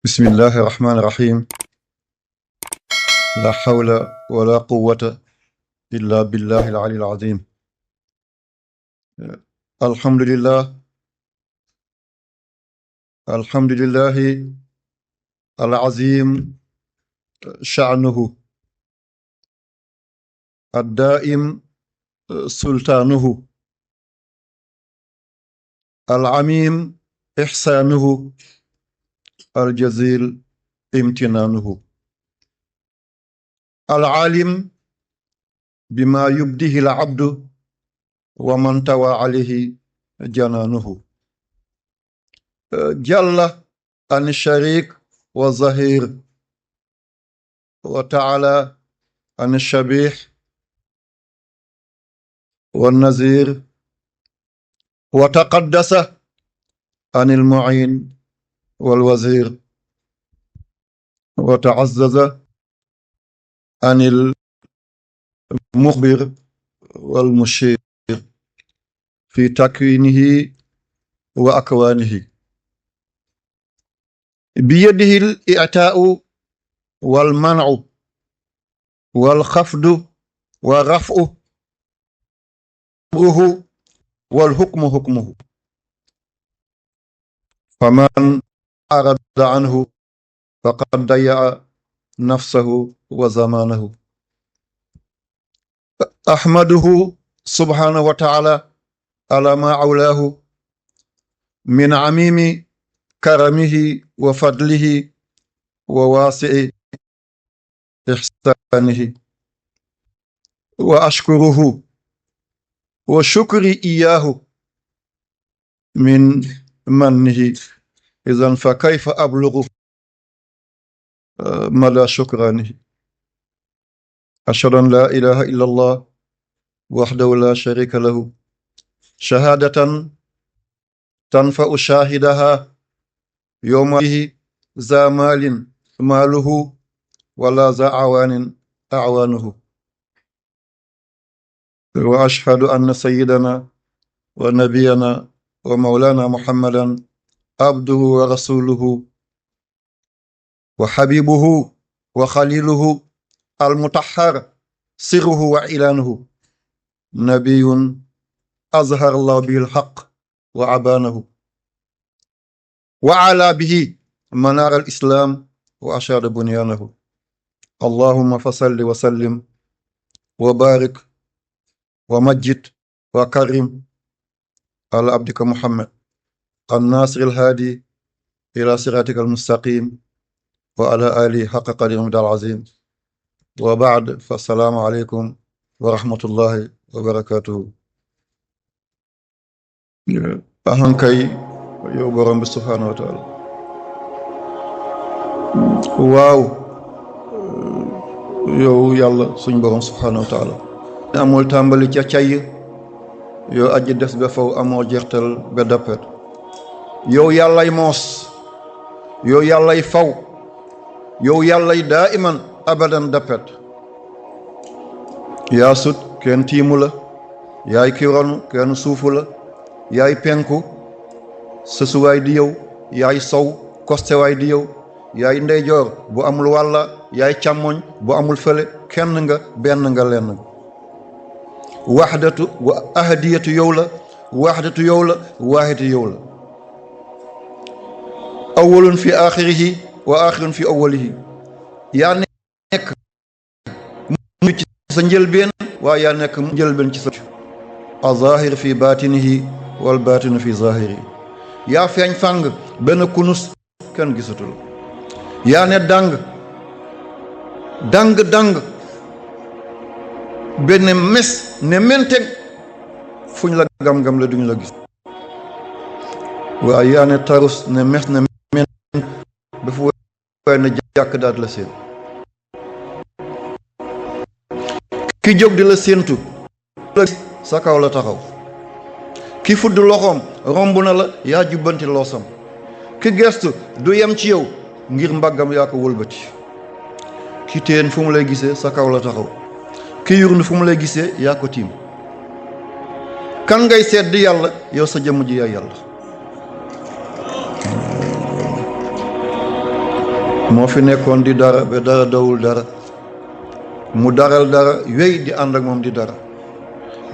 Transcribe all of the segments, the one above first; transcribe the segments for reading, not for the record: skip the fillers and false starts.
بسم الله الرحمن الرحيم. لا حول ولا قوة إلا بالله العلي العظيم. الحمد لله الحمد لله العظيم شأنه الدائم سلطانه العميم إحسانه الجزيل امتنانه العالم بما يبديه العبد ومن توى عليه جنانه جل عن الشريك والظهير وتعالى عن الشبيح والنذير وتقدس عن المعين والوزير وتعزز عن المخبر والمشير في تكوينه وأكوانه بيده الإعطاء والمنع والخفض والرفع أمره والحكم حكمه فمن أعرض عنه فقد ضيع نفسه وزمانه أحمده سبحانه وتعالى على ما أولاه من عميم كرمه وفضله وواسع إحسانه وأشكره وشكري إياه من منه إذن فكيف أبلغ مدى شكرانه أشهد أن لا إله إلا الله وحده لا شريك له شهادة تنفع شاهدها يومه ذا مال ماله ولا ذا أعوان أعوانه وأشهد أن سيدنا ونبينا ومولانا محمدا عبده ورسوله وحبيبه وخليله المطهر سره وإعلانه نبي أظهر الله به الحق وأبانه وعلى به منار الإسلام وأشاد بنيانه اللهم فصل وسلم وبارك ومجد وكرم على عبدك محمد الناصر الهادي إلى صراطك المستقيم وعلى آله حق قدر المدى العظيم وبعد فالسلام عليكم ورحمة الله وبركاته. أهنكي يوبرم سبحانه وتعالى. واو yow yàlla suñ borom subhanahu wa taala amul tàmbali ca cay yow aji des ba faw amoo jeextal ba dappet yow yàllay moos yow yàllay faw yow yàllay daa iman abadan dappet yaa sut kenn tiimu la yaay ki ronu kenn suufu la yaay penku sësuwaay di yow yaay sow kostewaay di yow yaay ndeyjoor bu amul wàlla yaay càmmoñ bu amul fële kenn nga benn nga lenn nga waxdatu wa ahadiyatu yow la waxdatu yow la waahidatu yow la awwalun fi aaxirihi wa aaxirun fi awwalihi yaa nekk mu ci sa njëlbeen waaye yaa nekk mu njëlbeen ci sa azaahir fi baatinihi wal baatinu fi zaahiri yaa feeñ fàng benn kunus kenn gisatul yaa ne dang benn mes ne menteg fuñ la gam-gam la duñ la gis waaye yaa ne tarus ne mes ne ment dafa waay na jàkk daat la seen ki jóg di la séentu sa kaw la taxaw ki fudd loxoom romb na la yaa jubbanti loosam ki gestu du yem ci yow ngir mbaggam yaa ko wëlbati ki teen fu mu lay gisee sa kaw la taxaw ki yurnu fu mu lay gisee yaa ko tiim kan ngay seet di yàlla yow sa jëmm ji yaay yàlla moo fi nekkoon di dara ba dara dawul dara mu daral dara wéy di ànd ak moom di dara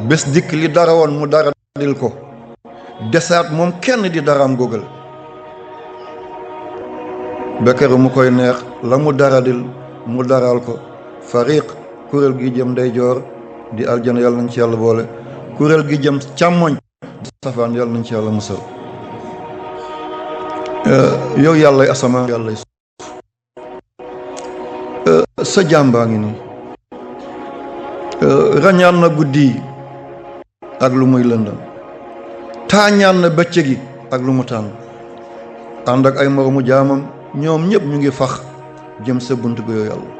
bés dikk li dara woon mu dara dil ko desaat moom kenn di daraam gógal bekkeru mu koy neex la mu daradil mu daral ko fariq kuréel gi jëm ndeyjoor di aljana yàlla nañ ci yàlla boole kuréel gi jëm càmmoñ di safaan yàlla nañ ci yàlla musal yow yàllay asamaan yàllay suuf sa jàmbaa ngi nii rañaan na guddi ak lu muy lëndam taañaan na bëccëg gi ak lu mu tàng ànd ak ay moromu jaamam ñoom ñëpp ñu ngi fax jëm sa bunt bi yow yàlla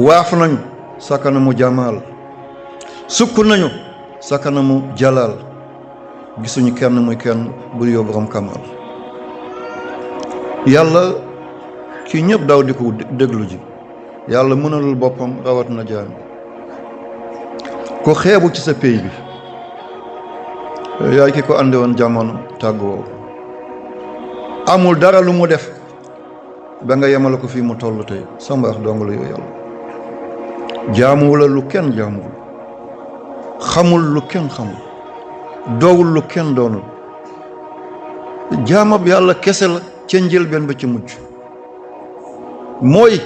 waaf nañu sa kanamu jamaal sukk nañu sa kanamu jalaal gisuñu kenn muy kenn bu yow borom kamal yàlla ki ñëpp daw di ko déglu ji yàlla mënalul boppam rawat na jaam ko xeebu ci sa pey bi yaay ki ko andi woon jamono tàggoo amul dara lu mu def ba nga yemale ko fii mu toll tey sa mbaax dong la yow yàlla jaamuwula lu kenn jaamuwul xamul lu kenn xamul doowul lu kenn doonul jaamab yàlla kese la ca njëlbeen ba ci mujj mooy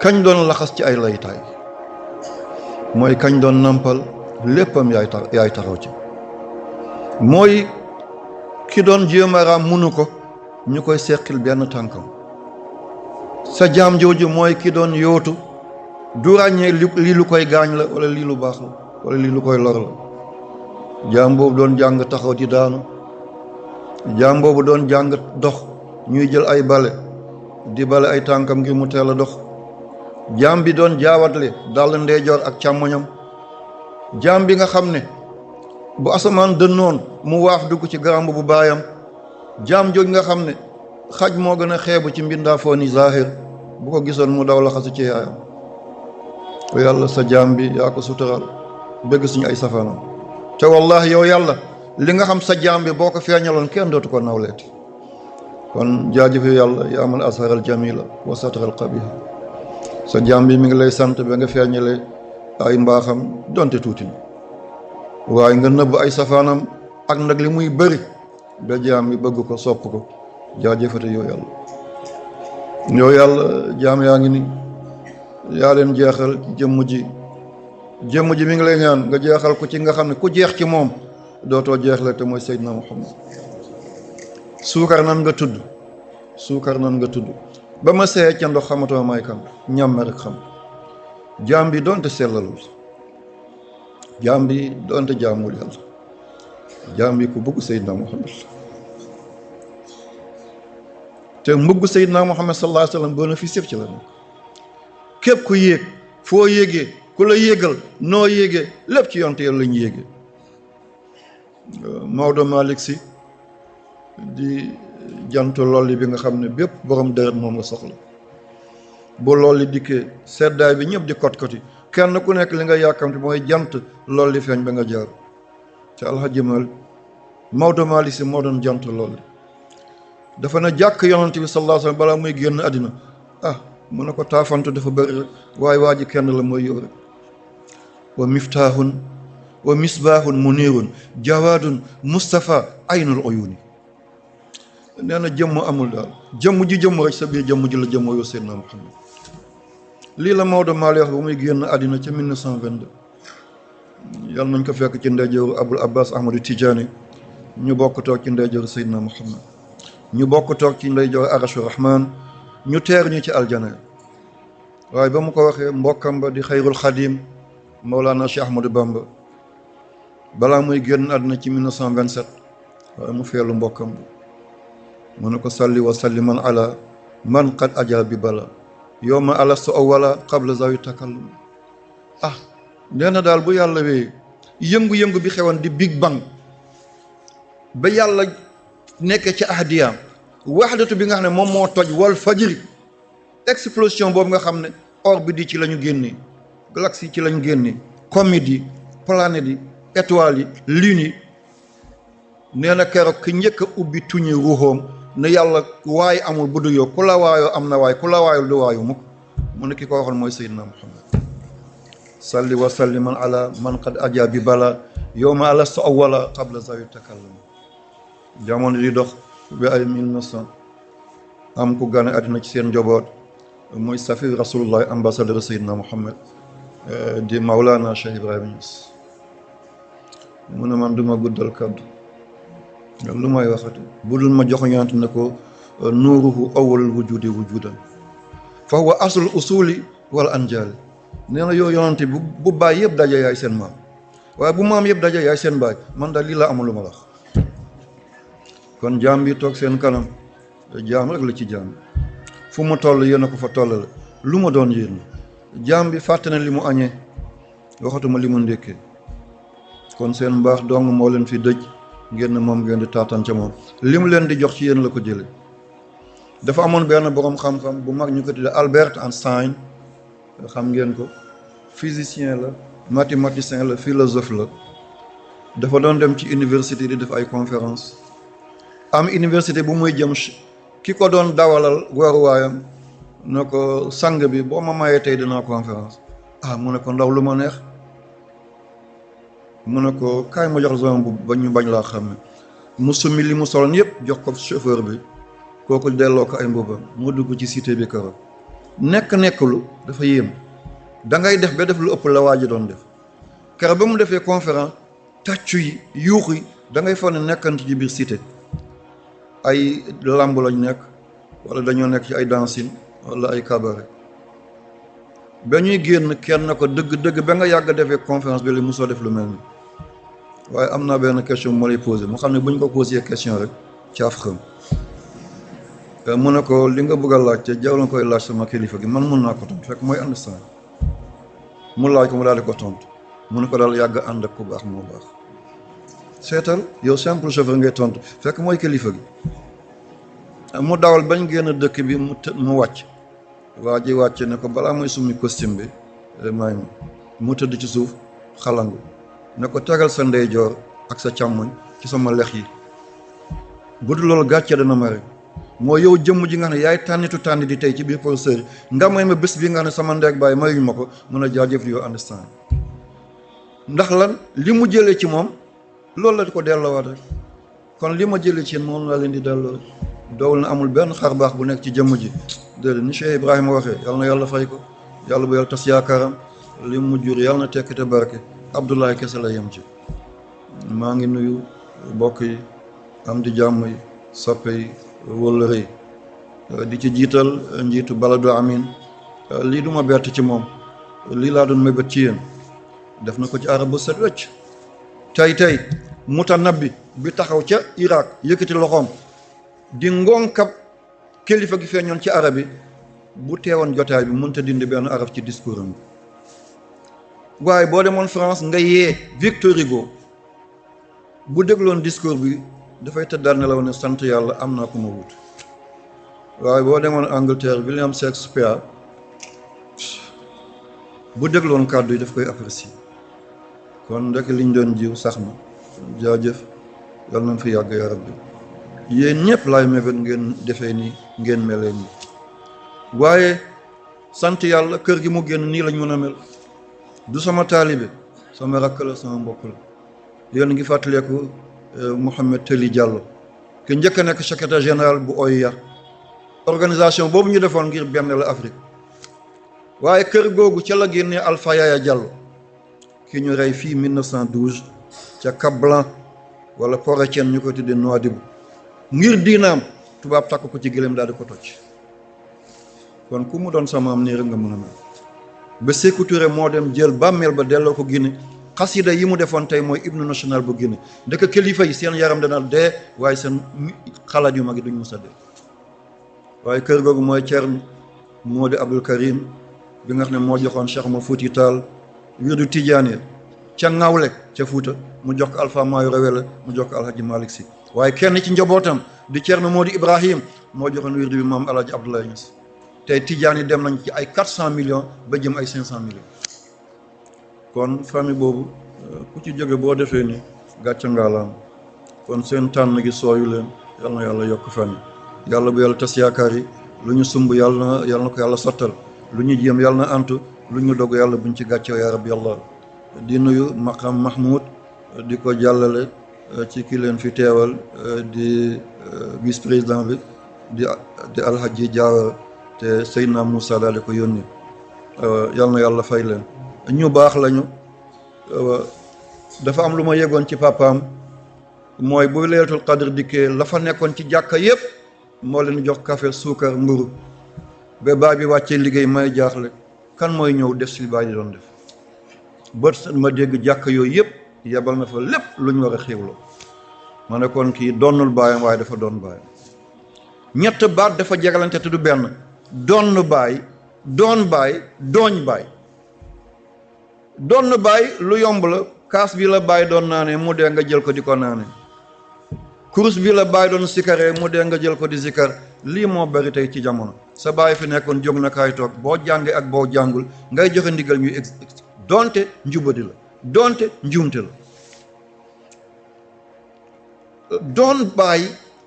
kañ doon laxas ci ay laytaay mooy kañ doon nampal léppam yaay taxaw ci mooy ki doon jéem a raam munu ko ñu koy seqil benn tànkam sa jaam jooju mooy ki doon yootu du ràññee lii lu koy gaañ la wala lii lu baax la wala lii lu koy lor la jaam boobu doon jàng taxaw di daanu jaam boobu doon jàng dox ñuy jël ay bale di bale ay tànkam ngir mu teel a dox jaam bi doon jaawatle dal ndeyjoor ak càmmoñam jaam bi nga xam ne bu asamaan dënnoon mu waaf dugg ci garamb bu baayam jaam jooj nga xam ne xaj moo gën a xeebu ci mbindaafoo ni zahir bu ko gisoon mu daw la xasu ci yaayam yàlla sa jaam bi yaa ko sutural bëgg suñu ay safaanam te wallahi yow yàlla li nga xam sa jaam bi boo ko feeñaloon kenn dootu ko nawleeti kon jaajëf yàlla yaa man asharal jamila wa sataral qabiha sa jaam bi mi ngi lay sant ba nga feeñale ay mbaaxam donte tuuti na waaye nga nëbb ay safaanam ak nag li muy bëri ba jaam bi bëgg ko sopp ko jaajëfate yow yàlla jaam yaa ngi ni yaa leen jeexal jëmm ji mi ngi lay ñaan nga jeexal ko ci nga xam ne ku jeex ci moom dootoo jeexle te mooy Seydina Muhammad suukar nan nga tudd ba ma seey ca ndox xamatoo may kan ñam rek xam jaam bi doonte sellalul jaam bi doonte jaamul yàlla jaam bi ku bëgg Seydina Muhammad te mbëgg Seydina Muhammad sallallahu alayhi wa sallam bénéfice ci la nekk képp ku yéeg foo yéegee ku la yéegal noo yéegee lépp ci yonte yàlla lañu yéegee Maodo Malick Sy di jantu lolli bi nga xam ne bépp borom deret moom la soxla bu lolli dikkee seddaay bi ñëpp di kot-koti kenn ku nekk li nga yàkkamte mooy jant lolli feeñ ba nga jaar te Alhaji Maodo Malick Sy moo doon jant lolli dafa na jàkk yonent bi sallallahu alayhi wa sallam balaa muy génn àddina mu ne ko taafantu dafa bëri rek waaye waa ji kenn la mooy yow rek wa miftaahun wa misbaahun munirun jawaadun Mustafa aynul uyuni nee na jëmm amul daal jëmm rek sa biir jëmm ji la jëmm yow Seydina Muhammad lii la Maodo Malick wax ba muy génn àddina ca 1922 yal nañ ko fekk ci ndeyjooru Abul Abbas Ahmadu Tijaani ñu bokk toog ci ndeyjooru Seydina Muhammad ñu bokk toog ci ndeyjooru Arashu Rahman ñu teer ñu ci aljana waaye ba mu ko waxee mbokkam ba di xayrul xadim Mawlana Cheikh Ahmadou Bamba balaa muy génn àddina ci 1927 waaye mu feelu mbokkam ba mu ne ko salli wa salliman ala man qad aja bi bala yowma alastu awwala qabla zawi takallum nee na daal bu yàlla wee yëngu-yëngu bi xewoon di big bang ba yàlla nekkee ci ahdiyaam waxdatu bi nga xam ne moom moo toj wal fajri explosion boobu nga xam ne orbe di ci la ñu génnee galaxie yi ci la ñu génnee comètes yi planètes yi étoiles yi lunes yi nee na keroog ki njëkk a ubbi tuñi ruuxoom ne yàlla waay amul bu dul yow ku la waayoo am na waay ku la waayul du waayu mukk mu ne ki ko waxoon mooy Seydina Muhammad salli wa salliman ala man qad aja bi bala yowma alastu awwala qabla zawi takallam jamono di dox bi ay 1900 am ku gane àddina ci seen njaboot muy safir rasulullah ambassadeur Seydina Muhammad di Maulana Cheikh Ibrahima Niass mu ne man duma guddal kaddu lu may waxati bu dul ma jox ñant ne ko nuuruhu awwalul wujudi wujudan fa huwa aslul usuli wal anjali nee na yow yonante bu baay yëpp daje yaay seen maam waaye bu maam yëpp daje yaay seen baay man daal lii la amul lu ma wax kon jaam bi toog seen kanam jaam rek la ci jaam fu mu toll yéen a ko fa tollale lu ma doon yéen jaam bi fàtte na li mu añee waxatuma li mu ndékkee kon seen mbaax dong moo leen fi dëj ngeen moom ngeen di taatan ca moom li mu leen di jox ci yéen la ko jële dafa amoon benn boroom xam-xam bu mag ñu ko tuddee Albert Einstein xam ngeen ko physicien la mathématicien la philosophe la dafa doon dem ci université di def ay conférence am université bu muy jëm ki ko doon dawalal waruwaayam ne ko sang bi boo ma mayee tey dinaa conférence mu ne ko ndaw lu ma neex mu ne ko kaay ma jox zone bu ba ñu bañ laa xam mu summi li mu soloon yëpp jox ko chauffeur bi kooku delloo ko ay mbubam mu dugg ci cité bi karo nekklu dafa yéem da ngay def ba def lu ëpp la waa ji doon def kero ba mu defee conférence tàccu yi yuuxu yi da ngay foog ne nekkante ci biir cité ay lamb lañ nekk wala dañoo nekk ci ay dancing wala ay cabaret ba ñuy génn kenn ko dëgg ba nga yàgg defee conférence bi li mosoo def lu mel ni waaye am naa benn question moo lay posé mu xam ne bu ñu ko posé question rek caaf xam mu ne ko li nga bëgg a laaj te jaww la koy laaj sama kilifa gi man mun naa ko tontu fekk mooy understand mu laaj ko mu daal di ko tontu mu ne ko daal yàgg ànd ak ku baax moo baax seetal yow simple chauffeur ngay tontu fekk mooy kilifa gi mu dawal bañ génn dëkk bi mu wàcc waa ji wàcce ne ko balaa muy summi costume bi may ma mu tëdd ci suuf xalangu ne ko tegal sa ndeyjoor ak sa càmmoñ ci sama lex yi bu dul loolu gàcce dana ma rek moo yow jëmm ji nga xam ne yaay tànni di tey ci biir professeur yi nga may ma bés bi nga xam ne sama ndeeg baay mayuñu ma ko mën a jaajëf yow understand ndax lan li mu jëlee ci moom loolu la di ko delloowaat rek kon li ma jëlee ci moom laa leen di delloo doowul na amul benn xar baax bu nekk ci jëmm ji déedéet ni Cheikh Ibrahima waxee yàlla na yàlla fay ko yàlla bu yàlla tas yaakaaram li mu jur yàlla na tekk te barke Abdoulaye kese la yem ci maa ngi nuyu mbokk yi am di jàmm yi soppe yi wëllëre yi di ci jiital njiitu baladu amin lii duma bett ci moom lii laa doon mébét ci yéen def na ko ci arab bu set wecc tey mutanabbi bi taxaw ca Irak yëkkati loxoom di ngonkab kilifa gi feeñoon ci arab yi bu teewoon jotaay bi mënta dindi benn arab ci discours am waaye boo demoon France nga yee Victor Hugo bu dégloon discours bi dafay tëddaal nelaw ne sant yàlla am naa ko ma wut waaye boo demoon Angleterre William Shakespeare bu dégloon kàddu yi daf koy apprécier kon ndek liñ doon jiw sax na jaajëf yal nañ fi yàgg ya rabbi yéen ñëpp laay mébét ngeen defee nii ngeen melee nii waaye sant yàlla kër gi mu génn nii lañ mën a mel du sama taalibe sama rakk la sama mbokk la yéen ngi fàttaleeku Mouhamed Teli Diallo ki njëkk a nekk secrétaire général bu OUA organisation boobu ñu defoon ngir benn la Afrique waaye kër googu ca la génnee Alpha Yaya Diallo ki ñu rey fii 1912 ca Cap Blanc wala Port Etienne ñu koy tuddee Nouadhibou ngir diinaam tubaab takk ko ci gëléem daal di ko toj kon ku mu doon sama am nii rek nga mën a mel ba Sékou Touré moo dem jël bàmmeel ba delloo ko Guinée xasida yi mu defoon tey mooy hymne national bu Guinée ndeke kilifa yi seen yaram dana dee waaye seen xalaat yu mag yi duñ mës a dee waaye kër googu mooy Thierno moo di Abdul Karim bi nga xam ne moo joxoon Cheikh Oumar Fouti Tall wirdu Tijaani ca Ngawlek ca Fuuta mu jox ko Alpha Mayoro Wele mu jox ko Alhaji Malick Sy waaye kenn ci njabootam di Thierno moo di Ibrahim moo joxoon wirdu bi maam Alhaji Abdoulaye Niass tey Tijaani dem nañ ci ay 400 millions ba jëm ay 500 millions kon famille boobu ku ci jóge boo defee ni gàcce ngaalaam kon seen tànn gi sooyu leen yal na yàlla yokk fan yi yàlla bu yàlla tas yaakaar yi, lu ñu sumb yàlla na ko yàlla sottal, lu ñu jéem yàlla na antu, lu ñu dog yàlla buñ ci gàccoo yaa rabbi yàlla. di nuyu Maqam Mahmoud di ko jàllale ci ki leen fi teewal di vice président bi di Alhaji Diawara te Seydina Moussa daal di ko yónni. yal na yàlla fay leen, ñu baax lañu. dafa am lu ma yëgoon ci papaam, mooy bu Laylatul Qadr dikkee la fa nekkoon ci jàkka yépp moo leen jox café suukar mburu ba baay bi wàccee liggéey may jaaxle kan mooy ñëw def si baay di doon def. bët ma dégg jàkka yooyu yëpp yebal na fa lépp lu ñu war a xiwloo. ma ne kon kii doonul baayam waaye dafa doon baayam. ñett baat dafa jegalante te du benn: doon baay, doon baay, dooñ baay. doon baay lu yomb la, kaas bi la baay doon naanee mu dee nga jël ko di ko naane, kurus bi la baay doon sikaree mu dee nga jël ko di sikar. lii moo bari tey ci jamono. sa baay fi nekkoon jóg na kaay toog, boo jàngee ak boo jàngul ngay joxe ndigal ñuy donte njubadi la, donte njuumte la. doon baay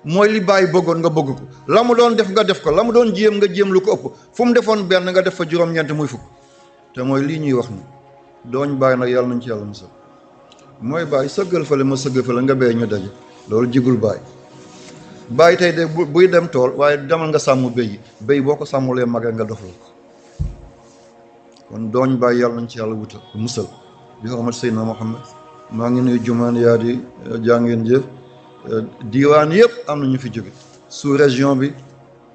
mooy li baay bëggoon nga bëgg ko, la mu doon def nga def ko, la mu doon jéem nga jéem lu ko ëpp, fu mu defoon benn nga def fa juróom-ñeent muy fukk. te mooy lii ñuy wax ni dooñ baay nag yàlla nañ ci yàlla musal. mooy baay sëggal fale ma sëggal fale nga bee ñu daje, loolu jigul baay. baay tey de buy dem tool waaye demal nga sàmm béy yi, béy boo ko sàmmulee magee nga dof la ko. kon dooñ baay yàlla nañ ci yàlla wutal musal bi xormat Seydina Muhammad. maa ngi nuyu jumaan yaa di jàngeen jëf. diiwaan yëpp am na ñu fi jóge, sous région bi,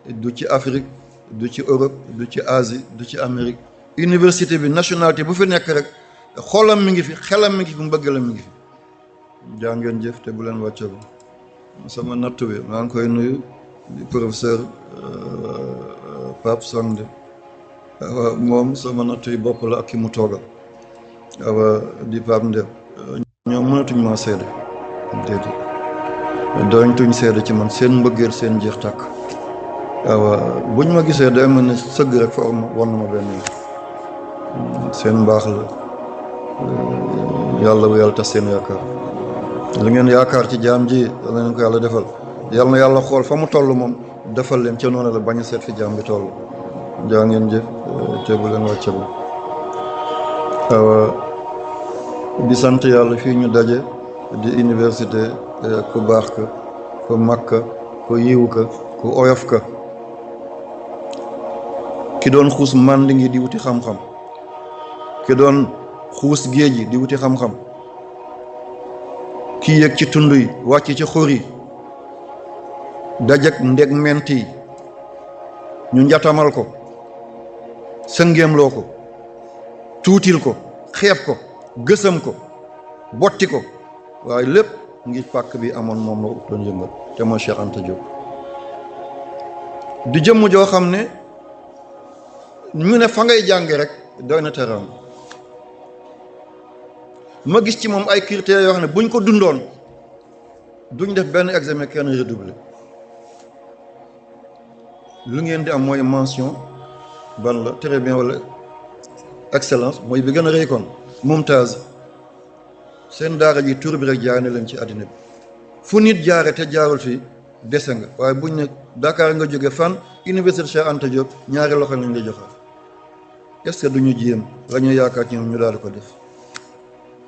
du ci Afrique, du ci Europe, du ci Asie, du ci Amérique. université bi, nationalité bu fi nekk rek xolam mi ngi fi, xelam mi ngi fi, mbëggeelam mi ngi fi. jàngeen jëf te bu leen wàcce ba. sama nattu bi maa ngi koy nuyu di professeur Pape Songde. moom sama nattu yi bopp la ak ki mu toogal. di Pape Nder. ñoom mënatuñ maa seede déedéet, doñ tuñ seede ci man, seen mbëggeel seen jeex tàkk. buñ ma gisee day mën ne sëgg rek fa wan na ma benn seen mbaax la. yàlla bu yàlla tas seen yaakaar, li ngeen yaakaar ci jaam ji yal na leen ko yàlla defal. yal na yàlla xool fa mu toll moom defal leen ca noonu la, bañ a seet fi jaam bi toll. jaa ngeen jëf te bu leen wàcce ba. di sant yàlla fii ñu daje di université, ku baax ka, ku mag ka, ku yiw ka, ku oyof ka, ki doon xuus màndi ngi di wuti xam-xam, ki doon xuus géej gi di wuti xam-xam, ki yëg ci tund yi wàcc ci xur yi dajak ndeg ment yi ñu njatamal ko, sëngeemloo ko, tuutil ko, xeeb ko, gësam ko, botti ko, waaye lépp ngir pàkk bi amoon moom la doon yëngal te mooy Cheikh Anta Diop. di jëmm joo xam ne ñu ne fa ngay jànge rek doy na terrain. ma gis ci moom ay critères yoo xam ne buñ ko dundoon duñ def benn examen kenn redoublé. lu ngeen di am mooy mention ban la très bien wala excellence mooy bi gën a rëy kon mumtaz. seen daara ji tur bi rek jaar na leen ci àddina bi, fu nit jaare te jaarul fii dese nga. waaye buñ ne Dakar nga jóge fan université Cheikh Anta Diop ñaari loxo lañ lay joxe. est-ce que duñu jéem la ñu yaakaar ci ñoom ñu daal di ko def,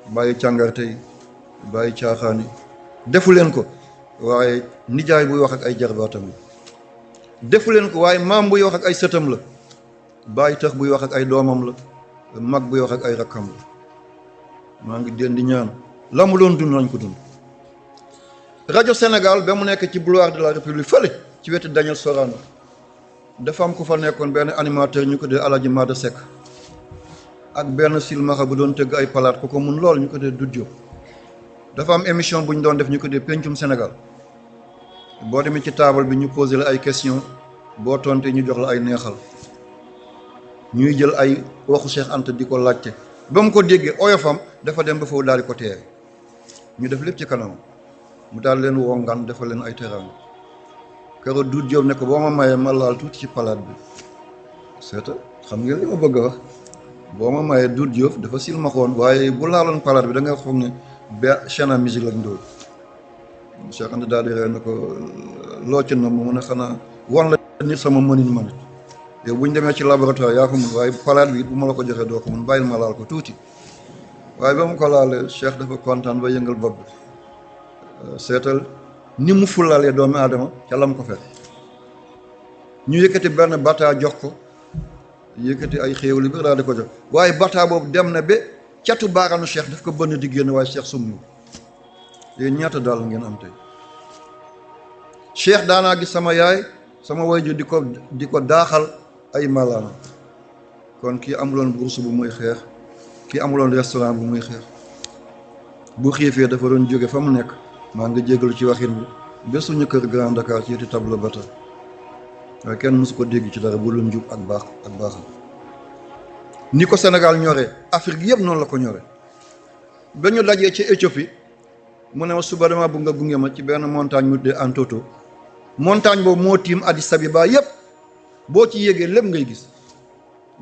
bàyyi càngarte yi, bàyyi caaxaan yi. defu leen ko waaye nijaay buy wax ak ay jarbaatam la, defu leen ko waaye maam buy wax ak ay sëtam la, bàyyi tax buy wax ak ay doomam la, mag buy wax ak ay rakkam la. maa ngi den di ñaan la mu doon dund lañ ko dund. rajo Sénégal ba mu nekk ci boulevard de la République fële ci wetu Daniel Sorano dafa am ku fa nekkoon benn animateur ñu ko dee Alaji Mada Seck ak benn silmaxa bu doon tëgg ay palaat ku ko mun lool ñu ko dee Doudou Diop. dafa am émission bu ñu doon def ñu ko dee pencum Sénégal. boo demee ci taabal bi ñu posé la ay question boo tonte ñu jox la ay neexal, ñuy jël ay waxu Cheikh Anta di ko laajte. ba mu ko déggee oyofam dafa dem ba foofu daal di ko teere ñu def lépp ci kanam mu daal leen woo ngan dafa leen ay teraanga. keroog Doudou Diop ne ko boo ma mayee ma laal tuuti ci palaat bi. seeta xam nga li ma bëgg a wax, boo ma mayee Doudou Diop dafa silmaxoon waaye bu laaloon palaat bi da nga foog ne ba chaîne à musique lañ doon. Cheikh Anta daal di ree ne ko loo ci na mu mun a xanaa wan la ni sama mënin manit yow bu ñu demee ci laboratoire yaa ko mun waaye palaat bi bu ma la ko joxee doo ko mun bàyyil ma laal ko tuuti waaye ba mu ko laalee Cheikh dafa kontaan ba yëngal bopp bi seetal ni mu fulaalee doomu aadama ca lam ko fekk ñu yëkkati benn bataa jox ko yëkkati ay xéewal yu bëri daal di ko jox waaye bataa boobu dem na ba catu baaraanu Cheikh daf ko bënn di génn waaye Cheikh summi yéen ñaata daal ngeen am tey Cheikh daanaa gis sama yaay sama wayju di ko daaxal ay malaana kon kii amuloon bourse bu muy xeex kii amuloon restaurant bu muy xeex bu xiifee dafa doon jóge fa mu nekk maa nga jégalu ci waxin bi ba suñu kër Grand Dakar ci yeti table bata waaye kenn mësu ko dégg ci dara bu lu njub ak baaxam ni ko Sénégal ñore Afrique yëpp noonu la ko ñore ba ñu dajee ci Éthiopie mu ne ma suba dama bëgg nga gunge ma ci benn montagne mu de Antoto montagne boobu moo tiim Addis Abeba yëpp boo ci yégee lépp ngay gis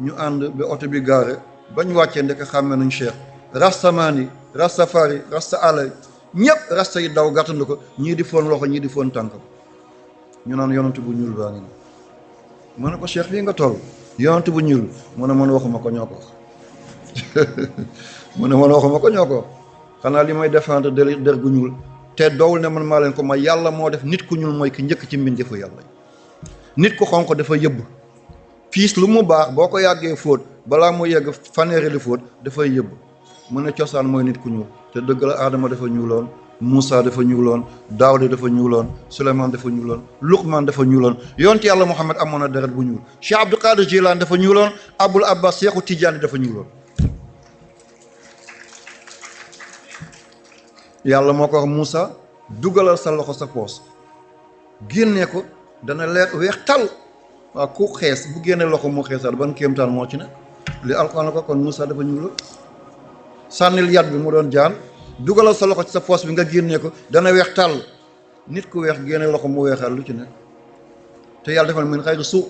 ñu ànd ba oto bi gaare bañ wàccee ndek xàmme nañ Cheikh rastamani rastafari rasta alay ñëpp rasta yi daw gàttandu ko ñii di foon loxo ñii di foon tànkam ñu naan yonent bu ñuul baa ngi nii ma ne ko Cheikh fii nga toll yonent bu ñuul mu ne man waxuma ko ñoo ko wax mu ne man waxuma ko ñoo ko wax xanaa li may défendre der gu ñuul te doowul ne man maa leen ko may yàlla moo def nit ku ñuul mooy ki njëkk ci mbindeefu yàlla nit ku xonq dafa yëbb piis lu mu baax boo ko yàggee fóot balaa mu yegg faneeri li fóot dafay yëbb mu ne cosaan mooy nit ku ñuul te dëgg la Adama dafa ñuuloon Moussa dafa ñuuloon Daawda dafa ñuuloon Souleymane dafa ñuuloon Luqman dafa ñuuloon yonent yàlla Muhammad amoon na deret bu ñuul Cheikh Abdou Qadir Jilaan dafa ñuuloon Abul Abbas Seexu Tijaani dafa ñuuloon yàlla moo ko wax Moussa dugalal sa loxo sa poos génnee ko dana leer weex tal waaw ku xees bu génnee loxo mu xeesal ban kéemtaan moo ci ne li alxuraan la ko kon Moussa dafa ñuuloon sànnil yat bi mu doon jaan dugalal sa loxo ci sa poos bi nga génnee ko dana weex tàll nit ku weex génne loxo mu weexal lu ci nekk te yàlla defal min xayri suu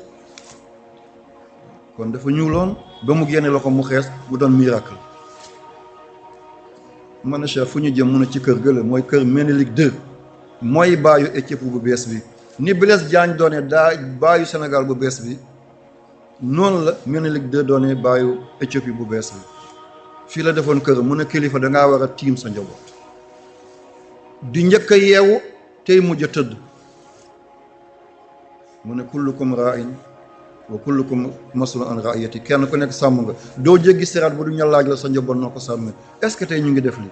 kon dafa ñuuloon ba mu génne loxo mu xees mu doon miracle ma ne Cheikh fu ñu jëm mun a ci kër gële mooy kër Ménélik II mooy baayu Éthiopie bu bees bi ni Blaise Diagne doone daa baayu Sénégal bu bees bi noonu la Ménélik II doone baayu Éthiopie bu bees bi fii la defoon kër mu ne kilifa dangaa war a tiim sa njaboot di njëkk a yeewu tey mujj a tëdd mu ne kullukum ra'in wa kullukum mas'ulun an ra'iyati kenn ku nekk sàmm nga doo jéggi siraat bu du ñu laaj la sa njaboot noo ko sàmmee est-ce que tey ñu ngi def lii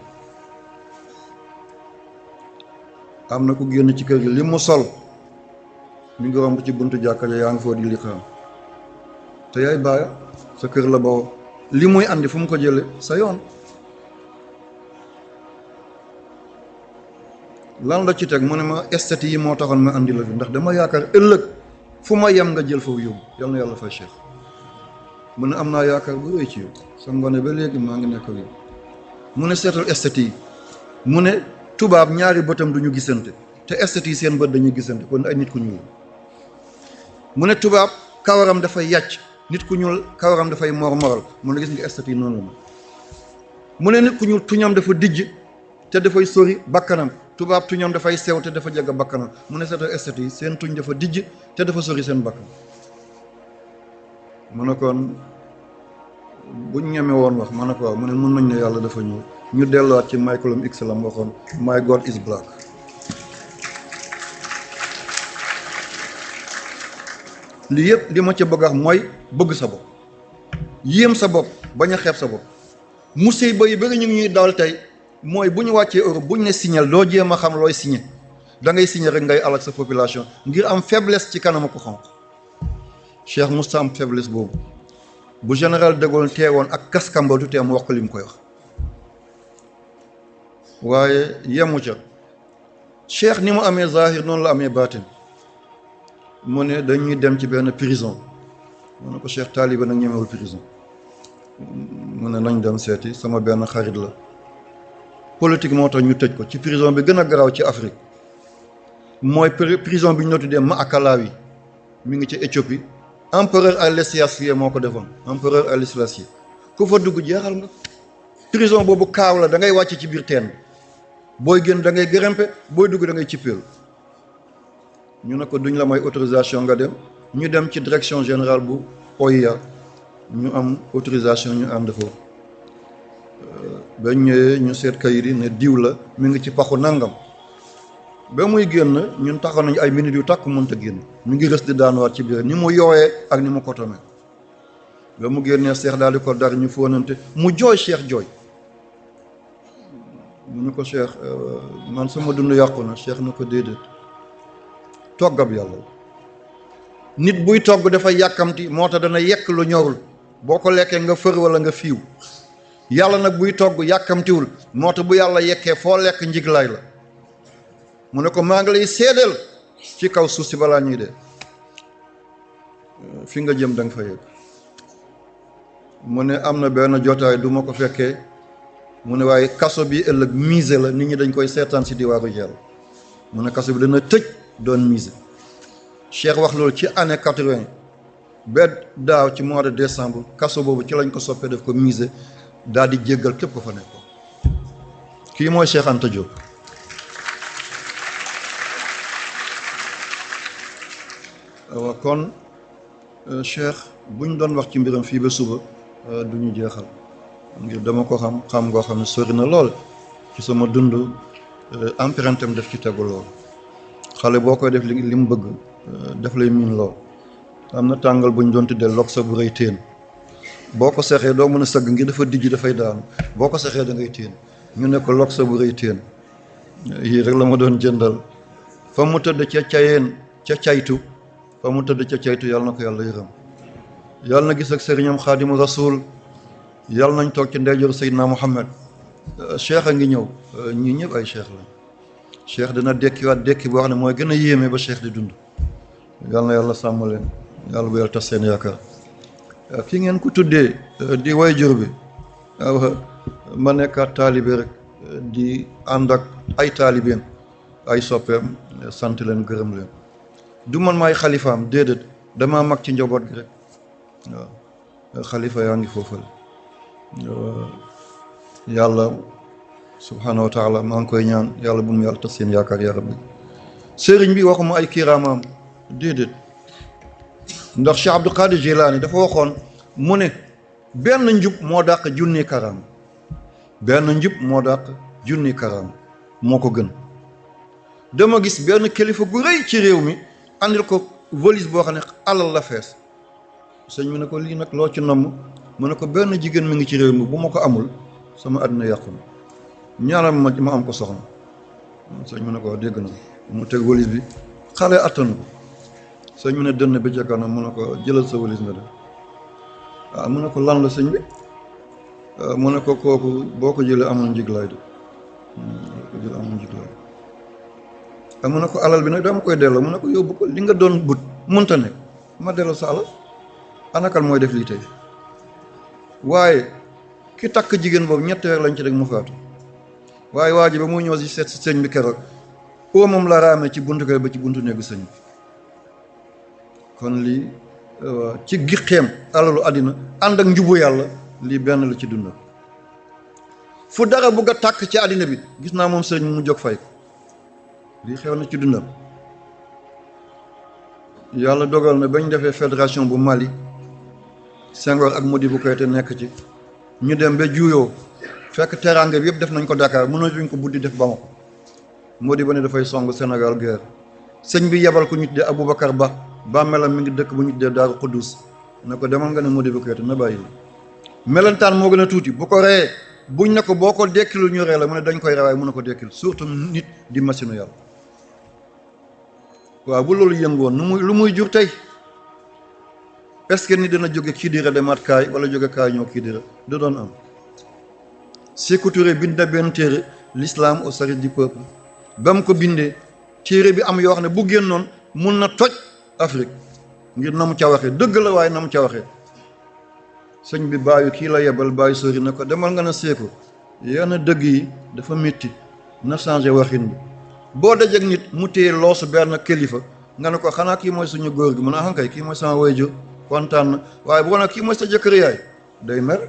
am na ku génn ci kër gi li mu sol mi ngi romb ci buntu jàkka ja yaa ngi foo di li xam te yaay baaya sa kër la bawoo li muy andi fu mu ko jële sa yoon lan la ci teg mu ne ma esthétique yi moo taxoon ma andi la fi ndax dama yaakaar ëllëg fu ma yem nga jël foofu yóbbu yal na yàlla fay Cheikh mu ne am naa yaakaar bu rëy ci yow sa ngone ba léegi maa ngi nekk yow mu ne seetal esthétique yi mu ne tubaab ñaari bëtam duñu gisante te esthétique yi seen bët dañuy gisante kon ay nit ku ñuul mu ne tubaab kawaram dafay yàcc nit ku ñuul kawaram dafay moral mu ne gis nga esthétique yi noonu la mu ne nit ku ñuul tuñam dafa dijj te dafay sori bakkanam tubaab tuñam dafay sew te dafa jege bakkanam mu ne seetal esthétique yi seen tuñ dafa dijj te dafa sori seen bakkan mu ne kon buñ ñeme woon wax ma ne ko waaw mu ne mën nañ ne yàlla dafa ñuul ñu delluwaat ci Malcolm X la mu waxoon my God is black lii yëpp li ma ca bëgg a wax mooy bëgg sa bopp yéem sa bopp bañ a xeeb sa bopp musiba yi bëri ñu ngi ñuy dal tey mooy bu ñu wàccee Europe bu ñu ne signal doo jéem a xam looy signé da ngay signé rek ngay alak sa population ngir am faiblesse ci kanam ko xonq Cheikh Moussa am faiblesse boobu bu général de Gaulle teewoon ak kaskamba du tee mu wax ko li mu koy wax waaye yemu ca Cheikh ni mu amee zahir noonu la amee baatin mu ne dañuy dem ci benn prison mu ne ko Cheikh taaliba nag ñemewul prison mu ne nañ dem seeti sama benn xarit la politique moo tax ñu tëj ko ci prison bi gën a garaaw ci Afrique mooy prison bi ñu la tuddee Maakalawi mi ngi ci Éthiopie empereur Haïlé Sélassié moo ko defoon empereur Haïlé Sélassié ku fa dugg jeexal nga prison boobu kaaw la da ngay wàcc ci biir teen bi booy génn da ngay gërëmpe booy dugg da ngay cippeelu ñu ne ko duñ la may autorisation nga dem. ñu dem ci direction générale bu OIA ñu am autorisation ñu ànd foofu ba ñëwee ñu seet kayit yi ne diw la mi ngi ci paxu nangam ba muy génn ñun taxaw nañu ay minutes yu takk mënta génn ñu ngi rës di daanuwaat ci biir ni mu yooyee ak ni mu kotome ba mu génnee Cheikh daal di ko dar ñu fóonante mu jooy Cheikh jooy mu ñu ko Cheikh man sama dund yàqu na Cheikh na ko déedéet toggab yàlla nit buy togg dafay yàkkamti moo tax dana yekk lu ñorul boo ko lekkee nga fër wala nga fiiw yàlla nag buy togg yàkkamtiwul moo tax bu yàlla yekkee foo lekk njiglaay la mu ne ko maa ngi lay seedeel ci kaw suuf si balaa ñuy dee fi nga jëm da nga fa yegg mu ne am na benn jotaay du ma ko fekkee mu ne waaye kaso bi ëllëg musée la nit ñi dañ koy seetaan si diwaaru jeel mu ne kaso bi dana tëj doon musée Cheikh wax loolu ci année 80 ba daaw ci mois de décembre kaso boobu ci lañ ko soppee def ko musée daal di jéggal képp ko fa nekkoon kii mooy Cheikh Anta Diop waaw kon Cheikh buñ doon wax ci mbiram fii ba suba du ñu jeexal ngir dama ko xam ngoo xam ne sori na lool ci sama dund empreinte am def ci tegu lool xale boo koy def li mu bëgg def lay miin lool am na tàngal buñ doon tuddee lok sa bu rëy teen boo ko sexee doo mën a sëgg ngir dafa dijj dafay daanu boo ko sexee da ngay teen ñu ne ko lok sa bu rëy teen yii rek la ma doon jëndal fa mu tëdd ca cayeen ca caytu fa mu tëdd ca caytu yàlla na ko yàlla yërëm yàlla na gis ak sëriñam xaadimu rasul yàlla nañ toog ci ndeyjoor Seydina Muhammad cheikh a ngi ñëw ñii ñëpp ay cheikh la cheikh dina dekkiwaat dekki boo xam ne mooy gën a yéeme ba cheikh di dund yàlla na yàlla sàmm leen yàlla bu yàlla tas seen yaakaar ki ngeen ko tuddee di wayjur bi waaw ma nekkaat taalibe rek di ànd ak ay taalibeem ay soppeem sant leen gërëm leen du man maay xalifaam déedéet damaa mag ci njaboot gi rek waaw xalifa yaa ngi foofale yàlla subhanahu wa taala maa ngi koy ñaan yàlla bu mu yàlla tas seen yaakaar yaa rabbi sëriñ bi waxuma ay kiiraamaam déedéet ndax Cheikh Abdou Qadir Jilani dafa waxoon mu ne benn njub moo dàq junni karaam benn njub moo dàq junni karaam moo ko gën dama gis benn kilifa gu rëy ci réew mi andil ko valise boo xam ne alal la fees sëñ mi ne ko lii nag loo ci namm mu ne ko benn jigéen mi ngi ci réew mi bu ma ko amul sama àddina yàqu na ñaanal ma am ko soxna sëñ mi ne ko dégg na mu teg valise bi xale attanu ko sëñ mi ne dënn bi ca kanam mu ne ko jëlal sa valise nga def waaw mu ne ko lan la sëñ bi mu ne ko kooku boo ko jëlee amul njiglaay de ko jël amul njiglaay mu ne ko alal bi nag dama koy delloo mu ne ko yóbbu ko li nga doon but mënta nekk ma delloo sa alal anakal mooy def lii tey waaye ki takk jigéen boobu ñetti weer lañ ci rek mu faatu waaye waa ji ba mu ñëw si seet si sëñ bi keroog oo moom la raamee ci buntu kër ba ci buntu néegu sëñ bi kon lii ci gixeem alalu àddina ànd ak njubu yàlla lii benn la ci dundam fu dara bugg a tàkk ci àddina bi gis naa moom sëñ mu jóg fay ko lii xew na ci dundam yàlla dogal na bañ defee fédération bu Mali Senghor ak Modibo Keïta nekk ci ñu dem ba juuyoo fekk teraanga bi yëpp def nañ ko Dakar mënatuñ ko buddi def Bamako Modibo ne dafay song Sénégal guerre sëñ bi yebal ko ñu tuddee Aboubacar Ba bàmmeelam mi ngi dëkk bu ñu tuddee Daaru Xuddus ne ko demal nga ne Modibo Keïta na bàyyi melentaan moo gën a tuuti bu ko reyee buñ ne ko boo ko dekkilul ñu rey la mu ne dañ koy rewaay mun na ko dekkil surtout nit di machine yàlla waaw bu loolu yëngoon lu muy jur tey est-ce que ni dina jóge Kidira demaat kaay wala jóge kaay ñëw Kidira da doon am Sékou Touré bind na benn téere l'islam au service du peuple ba mu ko bindee téere bi am yoo xam ne bu génnoon mun na toj Afrique ngir na mu ca waxee dëgg la waaye na mu ca waxee sëñ bi bàyyi kii la yebal bàyyi sori na ko demal nga na Sékou yenn dëgg yi dafa métti na changé waxin bi boo dajeek nit mu téye loosu benn kilifa nga ne ko xanaa kii mooy suñu góor gi mun a xankay kii mooy sama waajur kontaan na waaye bu ko nag kii mooy sa jëkkër yaay day mer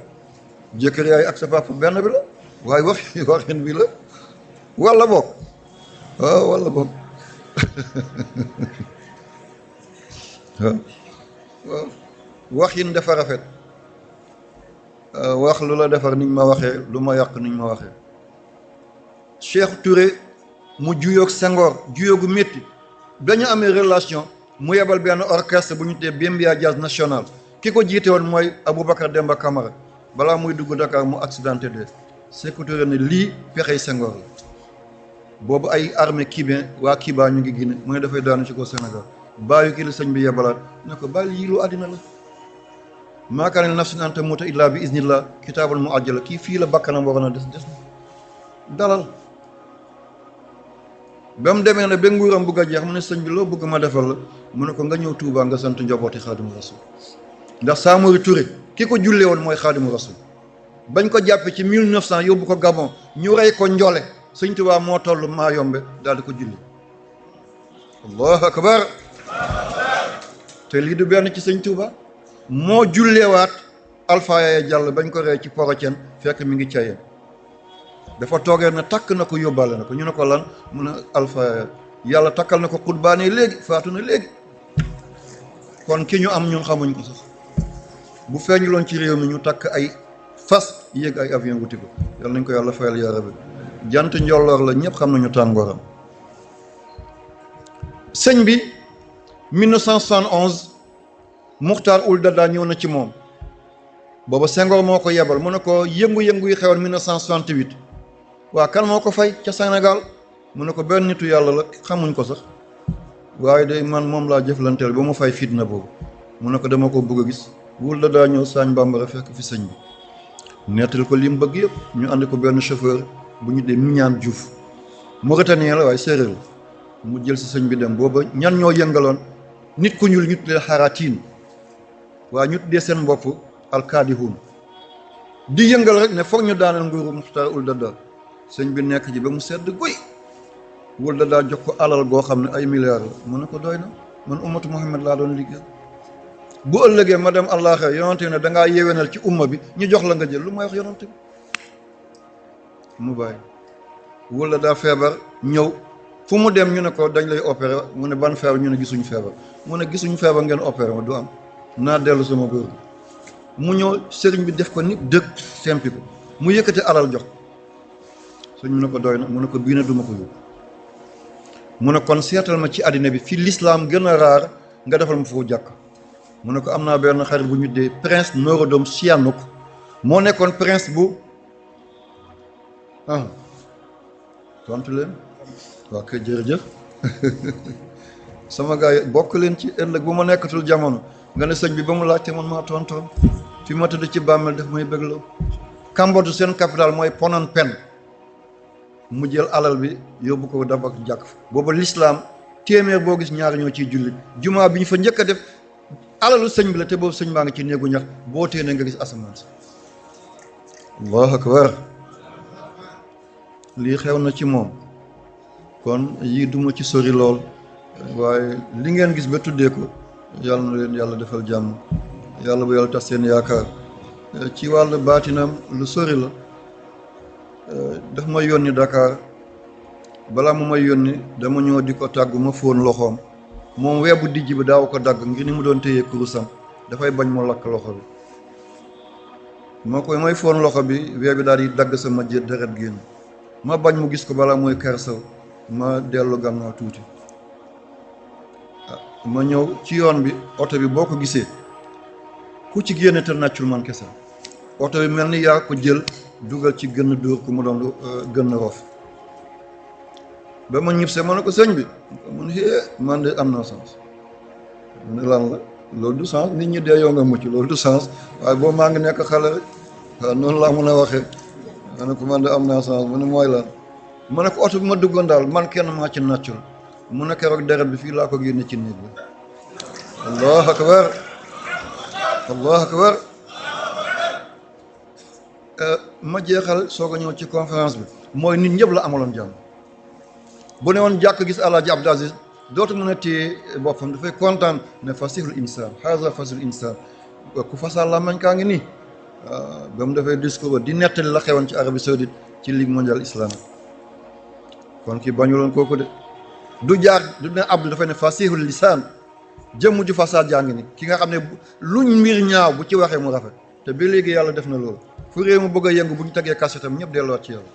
jëkkër yaay ak sa papa benn bi la waaye waxin bi la walla boog waaw walla boog waaw waxin dafa rafet. wax lu la defar niñ ma waxee, lu ma yàq niñ ma waxee. Cheikh Touré mu juyoog Senghor juyoogu métti dañu amee relation mu yebal benn orchestre bu ñu tee Bembia Jazz National. ki ko jiite woon mooy Aboubacar Demba Camara. balaa muy dugg Dakar mu accidenté de Cheikh Touré ne lii pexey Senghor la. boobu ay armée Kibé waa Kiba ñu ngi Guinée mu ne dafay daanu ci ko Sénégal bàyyi ki la sëñ bi yebalaat ne ko bàyyi yii lu àddina la. maa kaana li nafsin an tamuuta illaa bi iznillah kitaabul mu àjjala kii fii la bakkanam waroon a des dalal. ba mu demee ne ba nguuram bugg a jeex mu ne sëñ bi loo bëgg ma defal la mu ne ko nga ñëw Touba nga sant njabooti Xaadimu Rasul ndax Samori Touré ki ko jullee woon mooy Xaadimu Rasul. bañ ko jàppee ci 1900 yóbbu ko Gabon ñu rey ko Njole sëñ Touba moo toll maa yombe daal di ko julli. allahu akbar. te lii du benn ci sëñ Touba moo julleewaat Alpha Yaya Diallo bañ ko rey ci Porocen fekk mi ngi cayeen dafa toogee na takk na ko yóbbaale na ko ñu ne ko lan mu ne Alpha Yaya yàlla takkal na ko xutbaane léegi faatu na léegi. kon ki ñu am ñun xamuñ ko sax bu feeñuloon ci réew mi ñu takk ay fas yéeg ay avion wuti ko yàlla nañ ko yàlla fayal yaa rabbi. jant njolloor la ñëpp xam nañu tàngooram. sëñ bi 1971 Muxtaar Ul Dada ñëw na ci moom booba Senghor moo ko yebal mu ne ko yëngu-yëngu yi xewoon 1968 waa kan moo ko fay ca Sénégal mu ne ko benn nitu yàlla la xamuñ ko sax waaye de man moom laa jëflanteel ba mu fay fitna boobu mu ne ko dama ko bëgg a gis. Ul Dada ñëw Sagne Bambara fekk fi sëñ bi nettal ko li mu bëgg yëpp ñu andi ko benn chauffeur bu ñu dee Mignane Diouf Mauritanien la waaye séeréer la mu jël si sëñ bi dem booba ñan ñoo yëngaloon nit ku ñuul ñu tuddee xaraatiin waaye ñu tuddee seen bopp alkaadihun di yëngal rek ne foog ñu daaneel nguuru Muxtaar Ul Dada sëñ bi nekk ji ba mu sedd guy. Ul Dada jox ko alal goo xam ne ay milliards la mu ne ko doy na man ummatu Muhammad laa doon liggéey bu ëllëgee ma dem àllaaxira yonante ne dangaa yéwénal ci umma bi ñu jox la nga jël lu may wax yonante bi mu bàyyi. Ul Dada feebar ñëw fu mu dem ñu ne ko dañ lay opéré mu ne ban feebar ñu ne gisuñu feebar mu ne gisuñu feebar ngeen opéré ma du am naa dellu sama góor gi mu ñëw sëriñ bi def ko nit dëkk sempi ko mu yëkkati alal jox sëñ mu ne ko doy na mu ne ko bii na duma ko yóbbu mu ne kon seetal ma ci àddina bi fi l'islam gën a raar nga defal ma foofu jàkk mu ne ko am naa benn xarit bu ñu dee prince Norodom Sihanouk moo nekkoon prince bu tontu leen waa kay jërëjëf sama gars yi bokk leen ci ëllëg bu ma nekkatul jamono nga ne sëñ bi ba mu laajte man maa tontoon fi ma tëdd ci bàmmeel def may bégloo. Cambodge seen capital mooy Phnom Penh mu jël alal bi yóbbu ko dabak jàkk booba l'islam téeméer boo gis ñaari ñoo ciy jullit jumaa bi ñu fa njëkk a def alalu sëñ bi la te boobu sëñ baa ngi ci néegu ñax boo téenee nga gis asamaan si. allahu akbar. lii xew na ci moom kon yii duma ci sori lool waaye li ngeen gis ba tuddee ko yàlla na leen yàlla defal jàmm yàlla bu yàlla tax seen yaakaar ci wàllu baatinam lu sori la. daf ma yónni Dakar balaa mu may yónni dama ñëw di ko tàggu ma fóon loxoom moom weebu dijj bi daaw ko dagg ngir ni mu doon téye kurusam dafay bañ mu lakk loxo bi moo koy may fóon loxo bi wee bi daal di dagg sama jë deret génn ma bañ mu gis ko balaa mooy kersaw ma dellu gannaaw tuuti ma ñëw ci yoon bi oto bi boo ko gisee ku ci génne te nàccul man kese oto bi mel ni yaa ko jël dugal ci gën dóor ku mu doon gën roof ba ma ñibbisee ma ne ko sëñ bi mu ne man de am naa sens mu ne lan la loolu du sens nit ñi dee yow nga mucc loolu du sens waaye boo maa ngi nekk xale rek waaw noonu laa mun a waxee ma ne ko man de am naa sens mu ne mooy lan ma ne ko oto bi ma duggoon daal man kenn maa ci nàccul mu ne keroog deret bi fii laa ko génne ci néeg bi allahu akbar allahu akbar. ma jeexal soog a ñëw ci conférence bi mooy nit ñëpp la amaloon jàmm bu ne woon jàkk gis Alaaji Abdou Aziz dootu mën a téye boppam dafay kontaan ne fasihul insaan haza fasihul insaan ku fasal la mañ kaa ngi nii ba mu defee discours ba di nettali la xewoon ci Arabie Saoudite ci ligue mondiale islamique kon ki bañuloon kooku de du jaar du ne abdu dafay ne fasihul lisaan jëmm ju fasaad jaa ngi ni ki nga xam ne luñ mbir ñaaw bu ci waxee mu rafet te ba léegi yàlla def na loolu fu réew mu bëgg a yëngu bu ñu tegee kasetam ñëpp delluwaat ci yàlla.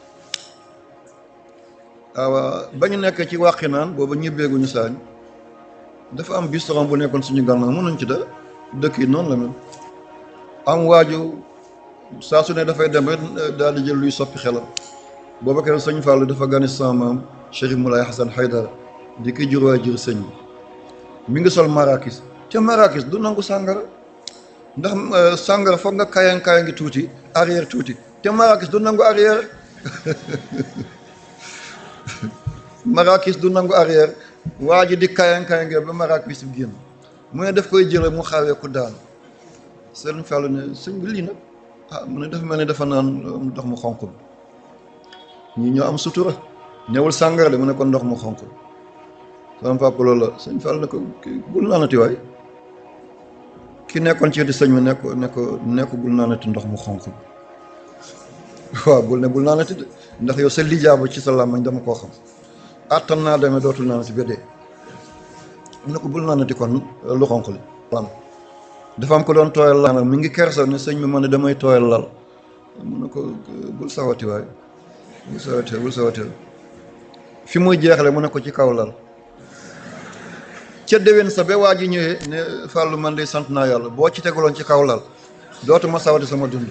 waaw ba ñu nekk ci wàqi naan booba ñibbeeguñu saañ dafa am bistron bu nekkoon suñu gànnaaw mënuñ ci dara dëkk yi noonu la mel am waaju saa su ne dafay dem rek daal di jël luy soppi xelam booba kenn sëñ Fallou dafa gane sama maam Chérif Moulay Hassan Haydara di ki juróoy jur sëñ bi mi ngi sol marakis te marakis du nangu sàngara ndax sàngara foog nga kayan ngi tuuti arrière tuuti te marakis du nangu arrière marakis du nangu arrière waa ji di kayan ngi ba marakis bi génn mu ne daf koy jële mu xawee ku daanu sëñ Fallou ne sëñ bi lii nag mu ne dafa mel ne dafa naan ndox mu xonq ñi ñoo am sutura ñëwul sàngara de mu ne ko ndox mu xonq sama papa loolu la sëñ Fall ne ko bul naanati waay ki nekkoon ci di sëñ mi ne ko bul naanati ndox mu xonq waaw bul naanati de ndax yow sa lijaaba ci sa làmmañ dama koo xam attan naa demee dootul naanati ba dee ne ko bul naanati kon lu xonq li lam dafa am ko doon tooyal lal mi ngi kersa ne sëñ bi ma ne damay tooyal lal mu ne ko bul sawati waay bul sawati fi muy jeexale mu ne ko ci kaw lal ca déwén sa ba waa ji ñëwee ne Fallou man de sant naa yàlla boo ci teguloon ci kaw lal dootuma sawati sama dund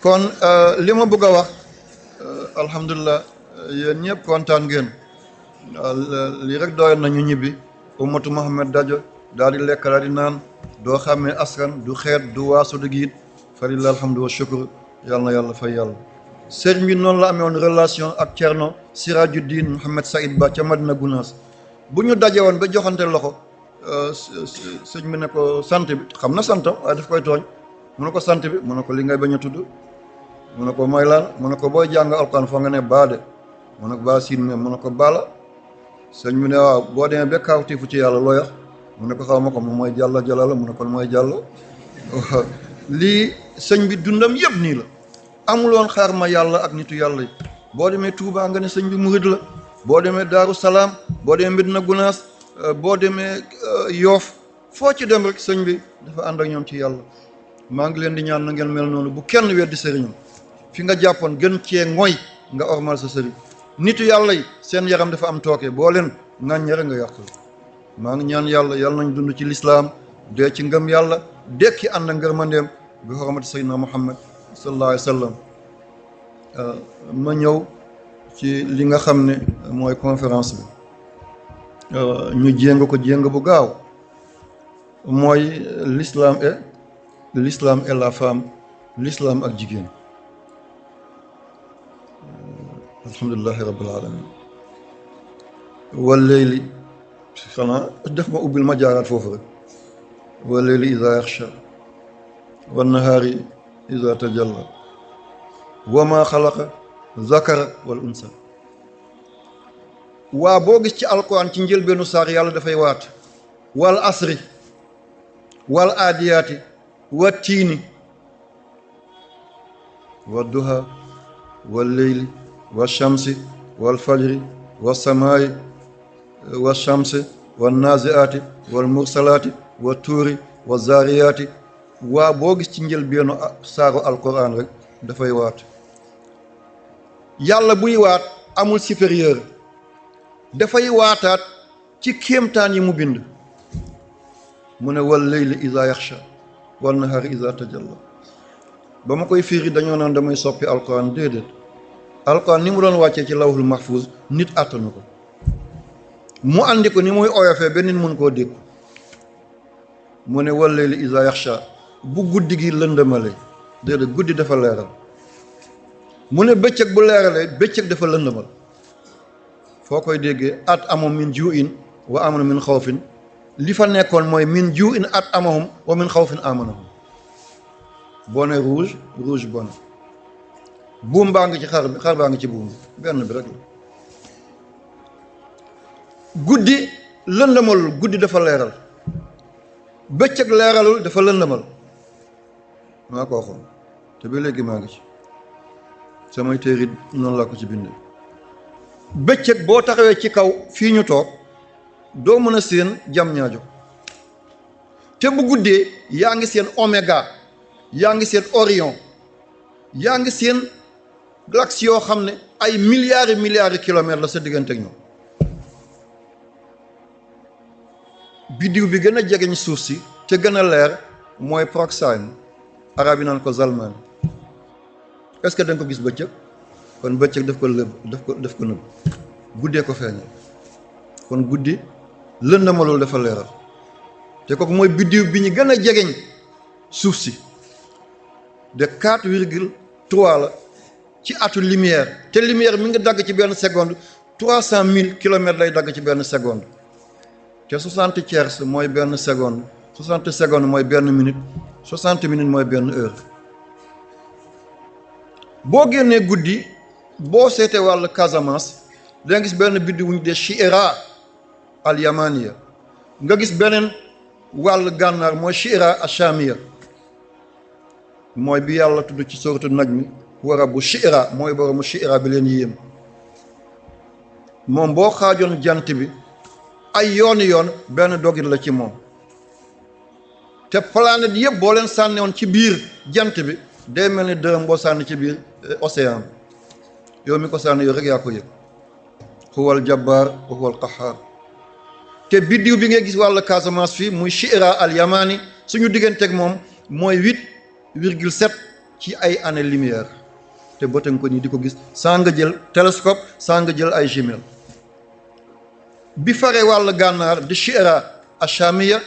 kon li ma bëgg a wax alhamdulilah yéen ñëpp kontaan ngeen lii rek doyoon nañu ñibbi ummatu Muhammad dajo daal di lekk daal di naan doo xàmmee askan du xeet du waasu du giit falillah alhamdu wa shukr yàlla na yàlla fay yàlla sëriñ bi noonu la amee woon relation ak Thierno Sirajuddin Mohamed Saïd Ba ca Madina Gounass bu ñu daje woon ba joxante loxo sëñ bi ne ko sant bi xam na santam waaye daf koy tooñ mu ne ko sant bi mu ne ko li ngay bañ a tudd mu ne ko mooy lan mu ne ko booy jàng alquran foo nga ne baa de mu ne ko baa siin me mu ne ko bala sëñ bi ne waaw boo demee ba kawtifu ci yàlla loo yax mu ne ko xaw ma ko moom mooy jàlla jalala mu ne kon mooy jàll lii sëñ bi dundam yëpp nii la amuloon xaar ma yàlla ak nitu yàlla yi boo demee Touba nga ne sëñ bi murid la boo demee Daaru Salaam boo demee Medina Gounass boo demee Yoof foo ci dem rek sëñ bi dafa ànd ak ñoom ci yàlla maa ngi leen di ñaan na ngeen mel noonu bu kenn weddi sëriñam fi nga jàppoon gën cee ngoy nga ormal sa sëriñ nitu yàlla yi seen yaram dafa am tooke boo leen ŋàññe nga yàq maa ngi ñaan yàlla nañ dund ci lislaam dee ci ngëm yàlla dekki ànd ak ngërmandeem bi xormati sayyidina Muhammad sallallahu alayhi wa sallam ma ñëw ci li nga xam ne mooy conférence bi ñu jéng ko jéng bu gaaw mooy l'islam et la femme l'islam ak jigéen alhamdulillahi rabbil alamin wal layli xanaa def ma ubbil ma jaaraat foofu rek wal layli iza yaxsha wan nahaari iza tajalla wa ma xalaqa zakara wal unsa waa boo gis ci alquran ci njëlbeenu saar yàlla dafay waat wal asri wal aadiyaati wa tiini wa duha wal leyli wa shamsi wal fajri wa samaayi wa shamsi wa naziaati wal mursalaati wa tuuri wa zaariyaati waa boo gis ci njëlbeenu saaru alquran rek dafay waat yàlla buy waat amul supérieur dafay waataat ci kéemtaan yi mu bind mu ne wal leyli iza yaxsha wal nahaari iza tajalla ba ma koy fiiri dañoo naan damay soppi alquran déedéet alquran ni mu doon wàccee ci lawhul mahfuz nit àttanu ko mu andi ko ni muy oyofee ba nit mun koo dégg mu ne wal leyli iza yaxsha bu guddi gi lëndëmale déedéet guddi dafa leeral mu ne bëccëg bu leeralee bëccëg dafa lëndëmal foo koy déggee at amum min ju'in wa amana min xawfin li fa nekkoon mooy min ju'in at amahum wa min xawfin amanahum boo ne rouge bone buum baa ngi ci xar baa ngi ci buum benn bi rek la guddi lëndëmalul guddi dafa leeral bëccëg leeralul dafa lëndëmal maa ko waxoon te ba léegi maa ngi ci samay téere noonu laa ko ci bindee. bëccëg boo taxawee ci kaw fii ñu toog doo mën a seen jam ñaajo, te bu guddee yaa ngi seen Oméga, yaa ngi seen Orion, yaa ngi seen galaxie yoo xam ne ay milliards et milliards de kilomètres la sa diggante ak ñoom. biddiw bi gën a jegeñ suuf si te gën a leer mooy Proxime, arab yi naan ko Zalman. est-ce que da nga ko gis bëccëg? kon bëccëg daf ko nëbb, guddee ko feeñal. kon guddi lëndëmalul dafa leeral, te kooku mooy biddiw bi ñu gën a jegeñ suuf si, de 4,3 la ci atu lumière, te lumière mi ngi dagg ci benn seconde 300 000 kilomètres lay dagg ci benn seconde, te 60 tiers mooy benn seconde, 60 secondes mooy benn minute, 60 minutes mooy benn heure. boo génnee guddi boo seetee wàllu Casamance da nga gis benn biddiw wuñ de Chihira al Yamaniya, nga gis beneen wàllu gànnaar mooy Chihira Achamiya, mooy bi yàlla tudd ci sooratu Najmi, wa rabbu Chihira mooy boromu Chihira bi leen yéem. moom boo xaajoon jant bi ay yoon benn dogit la ci moom, te planète yëpp boo leen sànnewoon ci biir jant bi day mel ni dërëm boo sànni ci biir océan bi. yow mi ko sànni yow rek yaa ko yëg. huwal jabbaar wa huwal qahhaar. te biddiw bi ngay gis wàllu Casamance fii muy Chihira al Yamani, suñu digganteeg moom mooy 8,7 ci ay années lumière, te bëtan ko nii di ko gis saa nga jël télescope, saa nga jël ay jumelles. bi faree wàllu gànnaar di Chihira Achamiya,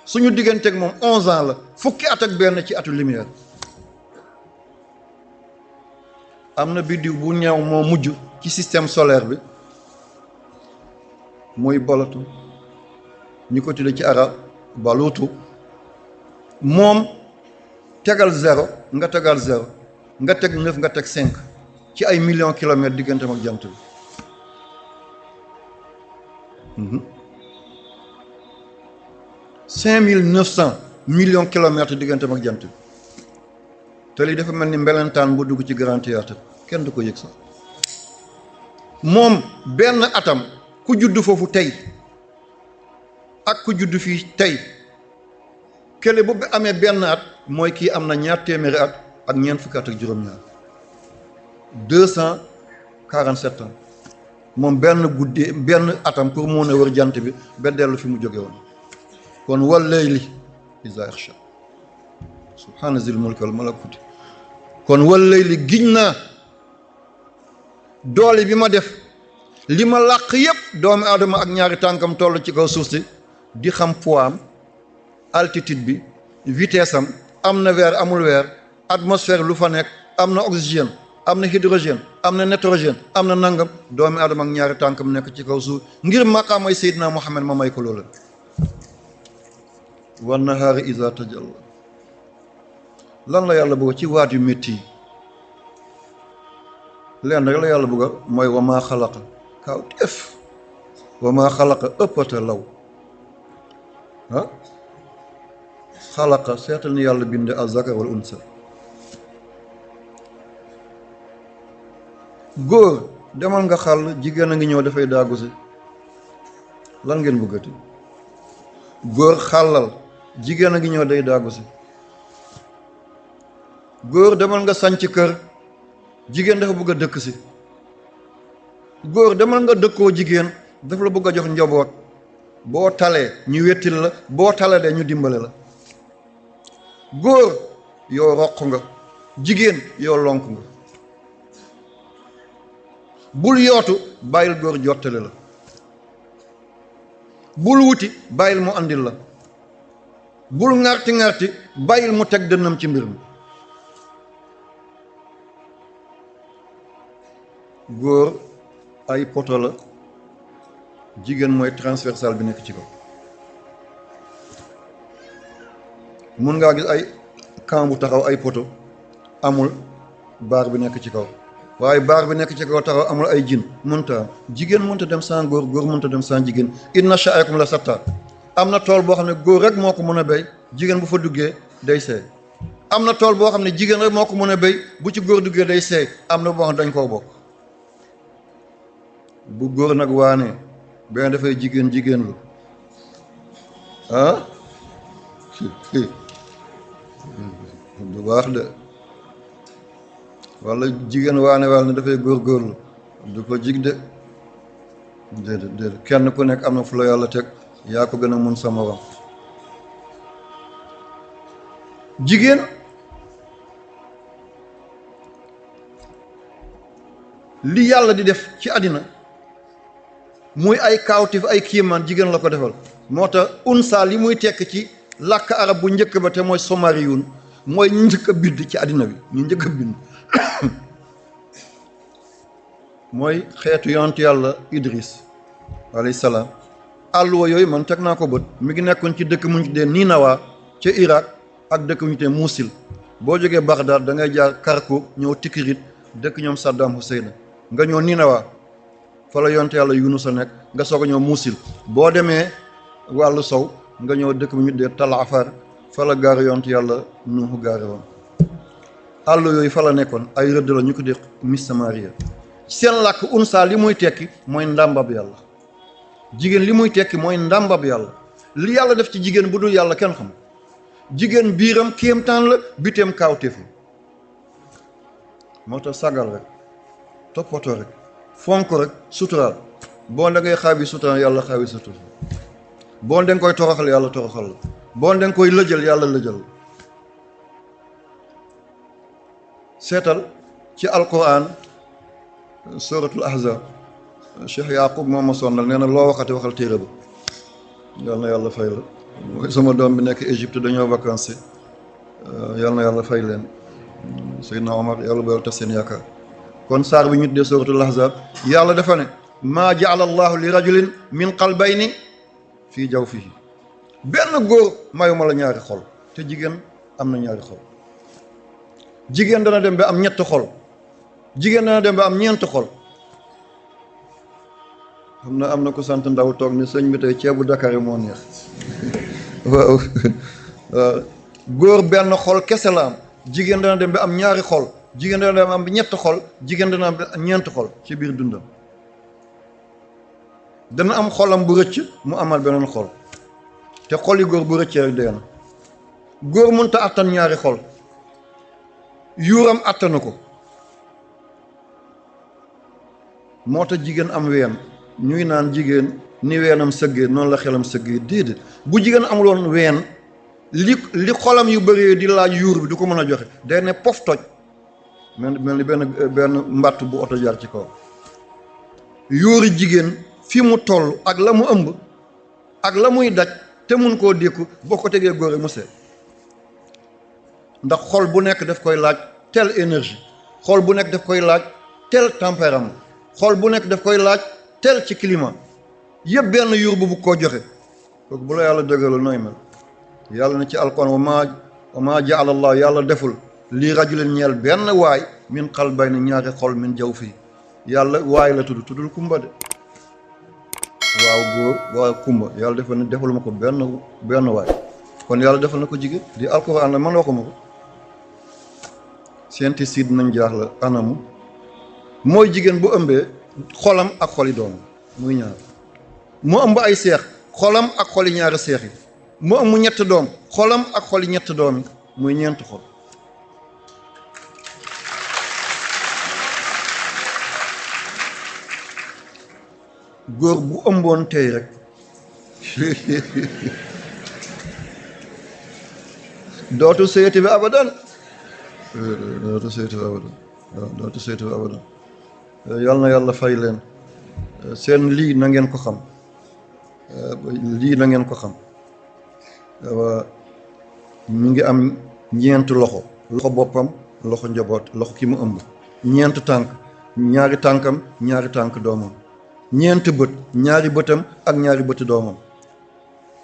suñu digganteeg moom 11 ans la, fukki at ak benn ci atu lumière. am na biddiw bu ñëw moo mujj ci système solaire bi, muy bolatu, ñu ko tudde ci arab baluutu. moom tegal 0 nga tegal 0 nga teg 9 nga teg 5 ci ay millions kilomètres digganteem ak jant bi. 5900 millions kilomètres digganteem ak jant bi. te lii dafa mel ni mbelentaan bu dugg ci grand théâtre, kenn du ko yëg sax. moom benn atam ku judd foofu tey ak ku judd fii tey, kële bu amee benn at mooy kii am na 200 at ak ñeent fukki at ak juróom-ñaar, 247 ans. moom benn guddee benn atam pour mun a wër jant bi ba dellu fi mu jóge woon. kon wal layli izaa yaxshaa, subhaana zil mulki wal malakuuti. kon wal layli giñ naa, doole bi ma def, li ma làq yépp doomu aadama ak ñaari tànkam toll ci kaw suuf si, di xam poids am, altitude bi, vitesse am na weer amul weer, atmosphère lu fa nekk, am na oxygène, am na hydrogène, am na nitrogène, am na nangam. doomu aadama ak ñaari tànkam nekk ci kaw suuf ngir maqaamay Seydina Muhammad ma may ko loola. wan nahaari izaa tajalla. lan la yàlla bëgg ci waat yu métti yi? leen rek la yàlla bëgg mooy wa maa xalaqa kaw def, wa maa xalaqa ëppata law. xalaqa seetal ni yàlla bind az-zakar wal unsa. góor demal nga xàll, jigéen a ngi ñëw dafay daagu si, lan ngeen bëggati? góor xàllal, jigéen a ngi ñëw day daagu si. góor demal nga sanc kër, jigéen dafa bëgg a dëkk si. góor demal nga dëkkoo, jigéen dafa la bëgg a jox njaboot. boo talee ñu wettil la, boo talee de ñu dimbale la. góor yow roq nga, jigéen yow lonk nga. bul yootu, bàyyil góor jottale la. bul wuti, bàyyil mu andil la. bul ŋarti bàyyil mu teg dënnam ci mbir mi. góor ay poto la, jigéen mooy transversal bi nekk ci kaw. mun ngaa gis ay camp bu taxaw ay poto, amul baar bi nekk ci kaw, waaye baar bi nekk ci kaw taxaw amul ay jin, mënta am. jigéen mënta dem sans góor, góor mënta dem sans jigéen. inna sha'akum la satta. am na tool boo xam ne góor rek moo ko mën a béy, jigéen bu fa duggee day seey. am na tool boo xam ne jigéen rek moo ko mën a béy bu ci góor duggee day seey am na boo xam dañ koo bokk. bu góor nag waane benn dafay jigéen lu ah du baax de, walla jigéen waane walla ne dafay góorgóorlu du ko jig de, déedéet kenn ku nekk am na fu la yàlla teg, yaa ko gën a mun sa morom. jigéen li yàlla di def ci àddina muy ay kaawtif ay kiimaan jigéen la ko defal. moo tax unsa li muy tekk ci làkk arab bu njëkk ba te mooy somariyun mooy ñu njëkk a bind ci àddina bi, ñu njëkk a bind mooy xeetu yonent yàlla Idris alayhi salaam. àlluwa yooyu man teg naa ko bët, mi ngi nekkoon ci dëkk mu ñu tuddee Ninawa ca Irak ak dëkk mu ñu tuddee Musil. boo jógee Bagdad da ngay jaar Karkuk ñëw Tikrit dëkk ñoom Saddam Hussein, nga ñëw Ninawa fa la yonent yàlla Yunus a nekk, nga soog a ñëw Musil. boo demee wàllu sow nga ñëw dëkk mu ñu tuddee Tal Afar fa la gaar yonent yàlla Nuuhu gaare woon. àll yooyu fa la nekkoon ay rëdd la ñu ko dee Miss Samaria. seen làkk unsa li muy tekki mooy ndàmbab yàlla. jigéen li muy tekki mooy ndàmbab yàlla. li yàlla def ci jigéen bu dul yàlla kenn xam. jigéen biiram kéemtaan la, biteem kaawteef la. moo tax sagal rek, toppatoo rek, fonk rek, suturaal. boo da ngay xaawi suturaal yàlla xaawi sutura. boo da nga koy toroxal yàlla toroxal la. boo da nga koy lëjal yàlla lëjal la. seetal ci alquran suratul ahzab, Cheikh Yaqub moom ma sonnal nee na loo waxati waxal téere ba. yal na yàlla fay la. mooy sama doom bi nekk Égypte dañoo vacances, yal na yàlla fay leen. Seydina Omar yàlla ba tas seen yaakaar. kon saar bi ñu tuddee suratul ahzab yàlla dafa ne maa jaala allahu li rajulin min qalbayni fii jawfihi. benn góor mayuma la ñaari xol, te jigéen am na ñaari xol. jigéen dana dem ba am ñett xol, jigéen dana dem ba am ñeent xol. am na ko sant ndaw toog ni sëñ bi tey ceebu Dakar yi moo neex. waaw góor benn xol kese la am, jigéen dana dem ba am ñaari xol, jigéen dana dem am ñett xol, jigéen dana am ñeent xol ci biir dundam. dana am xolam bu rëcc mu amal beneen xol, te xol yi góor bu rëccee rek dee na. góor mënta attan ñaari xol, yuuram attanu ko. moo tax jigéen am ween, ñuy naan jigéen ni weenam sëggee noonu la xelam sëggee. déedéet, bu jigéen amuloon ween li xolam yu bëree di laaj yuur bi du ko mën a joxe, day ne pof toj mel ni benn mbàtt bu oto jaar ci kaw. yuuri jigéen fi mu toll ak la mu ëmb ak la muy daj te mun koo dékku boo ko tegee góor mu seet. ndax xol bu nekk daf koy laaj tel énergie, xol bu nekk daf koy laaj tel tempérament, xol bu nekk daf koy laaj tel ci climat. yëpp benn yuur bu koo joxe. kooku bu la yàlla dëggalul nooy mel. yàlla na ci alquran wa maa jaala allah yàlla deful lii rajulin ñeel benn waay min qalbayni ñaari xol min jawfi. yàlla waay la tuddul kumba de. waaw góor waaw kumba yàlla defal ne defal ma ko benn waay. kon yàlla defal na ko jigéen. di alquran la man waxuma ko. scientifique nañ jaaxla anamu mooy jigéen bu ëmbee xolam ak xoli doomam muy ñaar. mu ëmb ay seex, xolam ak xoli ñaari seex yi. mu ëmb ñett doom, xolam ak xoli ñett doom yi muy ñeent xol. góor bu ëmboon tey rek dootu seeti bi abadan. dootu seeti bi abadan. yal na yàlla fay leen. seen lii na ngeen ko xam. lii na ngeen ko xam. mi ngi am ñeent loxo. loxo boppam, loxo njaboot, loxo ki mu ëmb. ñeent tànk, ñaari tànkam, ñaari tànk doomam. ñeent bët, ñaari bëtam ak ñaari bëti doomam.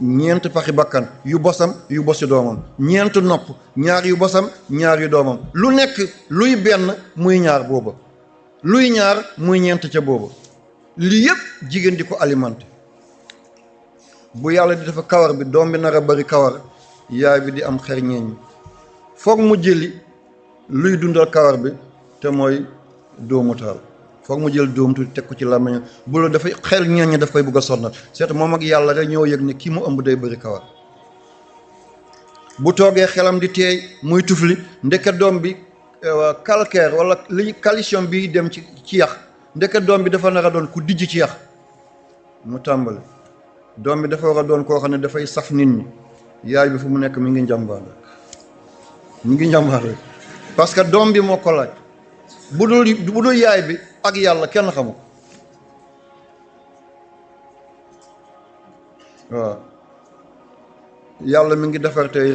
ñeent paxi bakkan yu bosam yu bosi doomam. ñeent nopp, ñaar yu bosam ñaar yu doomam. lu nekk luy benn muy ñaar booba, luy ñaar muy ñeent ca booba. lii yëpp jigéen di ko alimenté. bu yàlla di dafa kawar bi doom bi nar a bari kawar, yaay bi di am xer ñeeñ. foog mu jëli luy dundal kawar bi te mooy dóomu taal foog mu jël dóom tuuti teg ko ci làmmiñ bu la dafay xel ñeeñ ñi daf koy bëgg a sonnal seet moom ak yàlla rek ñoo yëg ne kii mu ëmb day bëri kawar bu toogee xelam di teey muy tufli ndeke doom bi calcaire wala li calcium bi dem ci yax ndeke doom bi dafa nar a doon ku dijj ci yax mu tàmbali doom bi dafa war a doon koo xam ne dafay saf nit ñi yaay bi fu mu nekk mi ngi njàmbaar rek parce que doom bi moo ko laaj bu dul yaay bi ak yàlla kenn xamu ko waaw yàlla mi ngi defar tey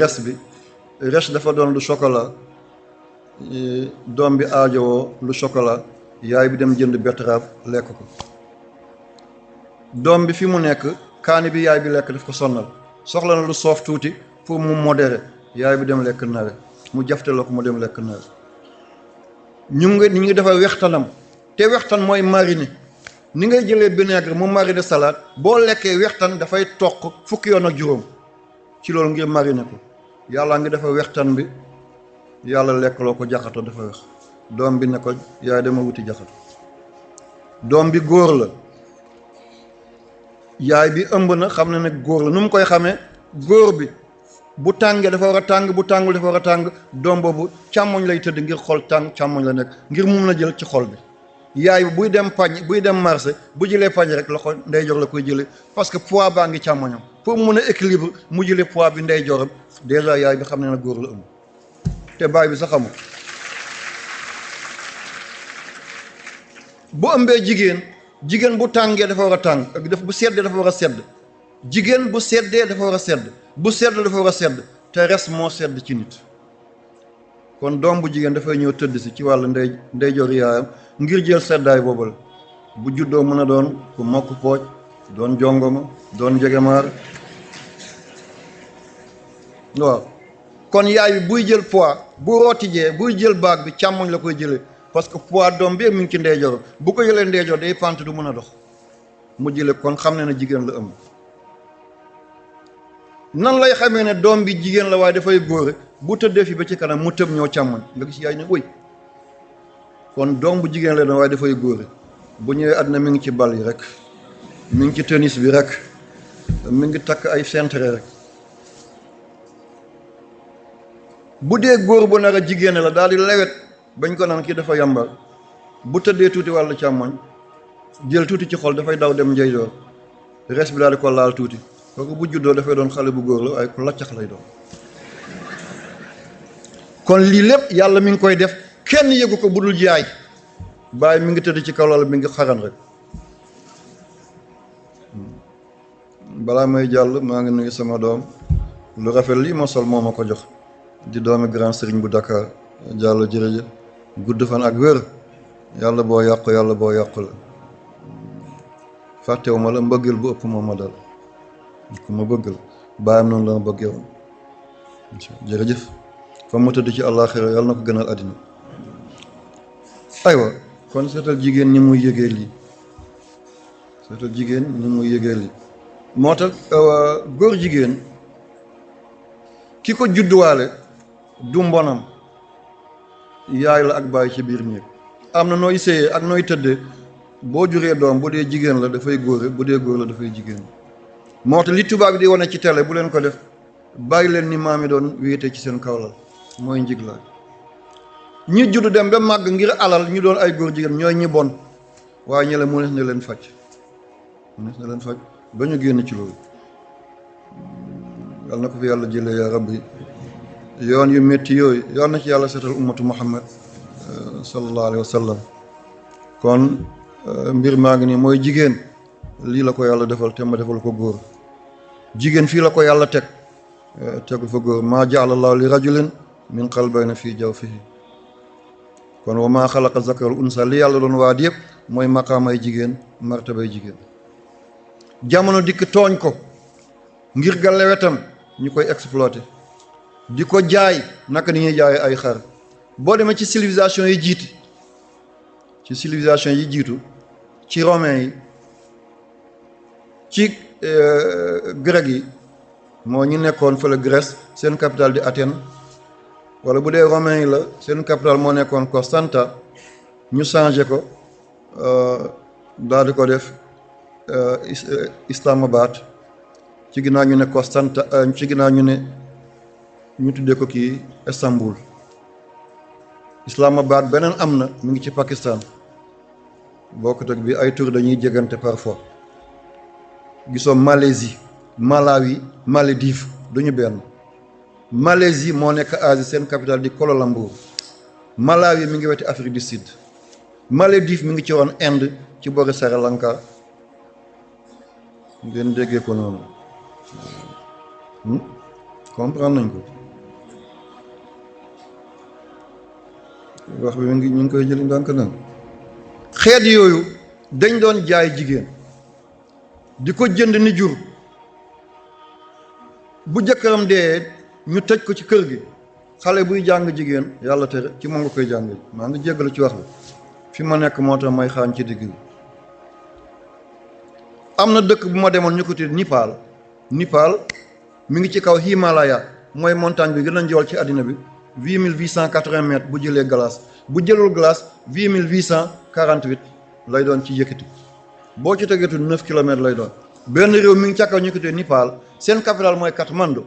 res dafa doon lu chocolat doom bi aajowoo lu chocolat yaay bi dem jënd betterave lekk ko doom bi fi mu nekk kaani bi yaay bi lekk daf ko sonnal soxla na lu soof tuuti pour mu modéré yaay bi dem lekk nawe mu jafteloo ko mu dem lekk nawe ñu ngi defar wextanam te wextan mooy mariner ni ngay jëlee vinaigre mu mariner salade boo lekkee wextan dafay toq fukki yoon ak juróom ci loolu ngir mariner ko yàlla ngi defar wextan bi yàlla lekkaloo ko jaxato dafa wex doom bi ne ko yaay dama wuti jaxato doom bi góor la yaay bi ëmb na xam na ne góor la nu mu koy xamee góor bi bu tàngee dafa war a tàng bu tàngul dafa war a tàng doom boobu càmmoñ lay tëdd ngir xol tàng càmmoñ la nekk ngir mun na jël ci xol bi yaay bi buy dem marché bu jëlee pañ rek loxo ndeyjoor la koy jëlee parce que poids baa ngi càmmoñam pour mun a équilibre mu jëlee poids bi ndeyjooram déjà yaay bi xam ne na góor la ëmb te baay bi sax xamul bu ëmbee jigéen bu tàngee dafa war a tàng bu seddee dafa war a sedd jigéen bu seddee dafa war a sedd bu sedd dafa war a sedd te res moo sedd ci nit kon doom bu jigéen dafay ñëw tëdd si ci wàllu ndeyjoor yaayam ngir jël seddaay boobu la bu juddoo mën a doon ku mokk pooj doon jongoma doon njegemaar waaw kon yaay bi buy jël poids bu rootijee buy jël baag bi càmmoñ la koy jëlee parce que poids doom bi mi ngi ci ndeyjoor bu ko jëlee ndeyjoor day pant du mën a dox mu jële kon xam ne na jigéen la ëmb nan lay xamee ne doom bi jigéen la waaye dafay góore bu tëddee fi ba ci kanam mu tëb ñoo càmmoñ nga gis yaay ne wëy kon doom bu jigéen la doon waaye dafay góore bu ñëwee àddina mi ngi ci bal yi rek mi ngi ci tennis bi rek mi ngi takk ay centre rek bu dee góor bu nar a jigéen la daal di lewet bañ ko naan kii dafa yàmbar bu tëddee tuuti wàllu càmmoñ jël tuuti ci xol dafay daw dem njeyjoor res bi daal di ko laal tuuti kooku bu juddoo dafay doon xale bu góor la waaye ku laccax lay doon kon lii lépp yàlla mi ngi koy def kenn yëgu ko budul jaay bàyyi mi ngi tëdd ci kaw lal mi ngi xaran rek balaa may jàll maa ngi nuyu sama doom lu rafet lii ma sol moo ma ko jox di doomi grand sëriñ bu Dakar jàll jërëjëf gudd fan ak wér yàlla boo yàqu la fàttewuma la mbëggeel bu ëpp moo ma dal ku ma bëggal bàyyam noonu la ma bëggee woon jërëjëf fa mu tëdd ci àllaaxira yàlla na ko gënal àddina aywa kon seetal jigéen ñi muy yëgee lii moo tax góor jigéen ki ko judduwaale du mbonam yaay la ak bàyyi ci biir néeg am na nooy séyee ak nooy tëddee boo juree doom bu dee jigéen la dafay góore bu dee góor la dafay jigéen moo tax li tubaab bi di wane ci télé bu leen ko def bàyyi leen ni maam yi doon wéete ci seen kawlal mooy njiglaay ñi juddu dem ba màgg ngir alal ñu doon ay góor jigéen ñooy ñi bon waaye ñi la mu nees na leen faj ba ñu génn ci loolu yal na ko fi yàlla jëlee yaa rabbi yoon yu métti yooyu yal na ci yàlla seetal ummatu muhammad sallallahu alayhi wa sallam kon mbir maa ngi nii mooy jigéen lii la ko yàlla defal te ma defal ko góor jigéen fii la ko yàlla tegu fa góor maa jaala allahu li rajulin min qalbayni fii jawfihi kon wa maa xalaqa zakara unsa li yàlla doon waat yëpp mooy maqaamay jigéen martabay jigéen jamono dikk tooñ ko ngir gàlle wetam ñu koy exploité di ko jaay naka ni ñuy jaay ay xar boo demee ci civilisation yi jiitu ci romain yi ci grec yi moo ñu nekkoon fële Grèce seen capitale di Athènes wala bu dee romain yi la seen capitale moo nekkoon Constanta ñu changé ko daal di ko def Islamabad ci ginnaaw ñu ne Constanta ci ginnaaw ñu ne ñu tuddee ko kii Istanbul. Islamabad beneen am na mu ngi ci Pakistan bokkut ak bi ay tur dañuy jegante parfois. gisoo Malaisie Malawi Maldives duñu benn. Malaisie moo nekk Asie seen capitale di Kuala Lumpur. Malawi mi ngi weti Afrique du Sud. Maldives mi ngi ci woon Inde ci boori Sri Lanka ngeen déggee ko noonu comprendre nañ ko wax bi ñu ngi koy jëli ndànk nag xeet yooyu dañ doon jaay jigéen di ko jënd ni jur bu jëkkëram dee ñu tëj ko ci kër gi xale buy jàng jigéen yàlla tere ci moom nga koy jàng maa ngi jéggalu ci wax bi fi ma nekk moo tax may xaañ ci digg bi am na dëkk bu ma demoon ñu ko tudd Nipal mi ngi ci kaw Himalaya mooy montagne bi gën a njool ci àddina bi 8880 mètres bu jëlee glace bu jëlul glace 8848 lay doon ci yëkkati boo ci tegeetu 9 kilomètres lay doon benn réew mi ngi ca kaw ñu ko tudd Nipal seen capitale mooy Katmandu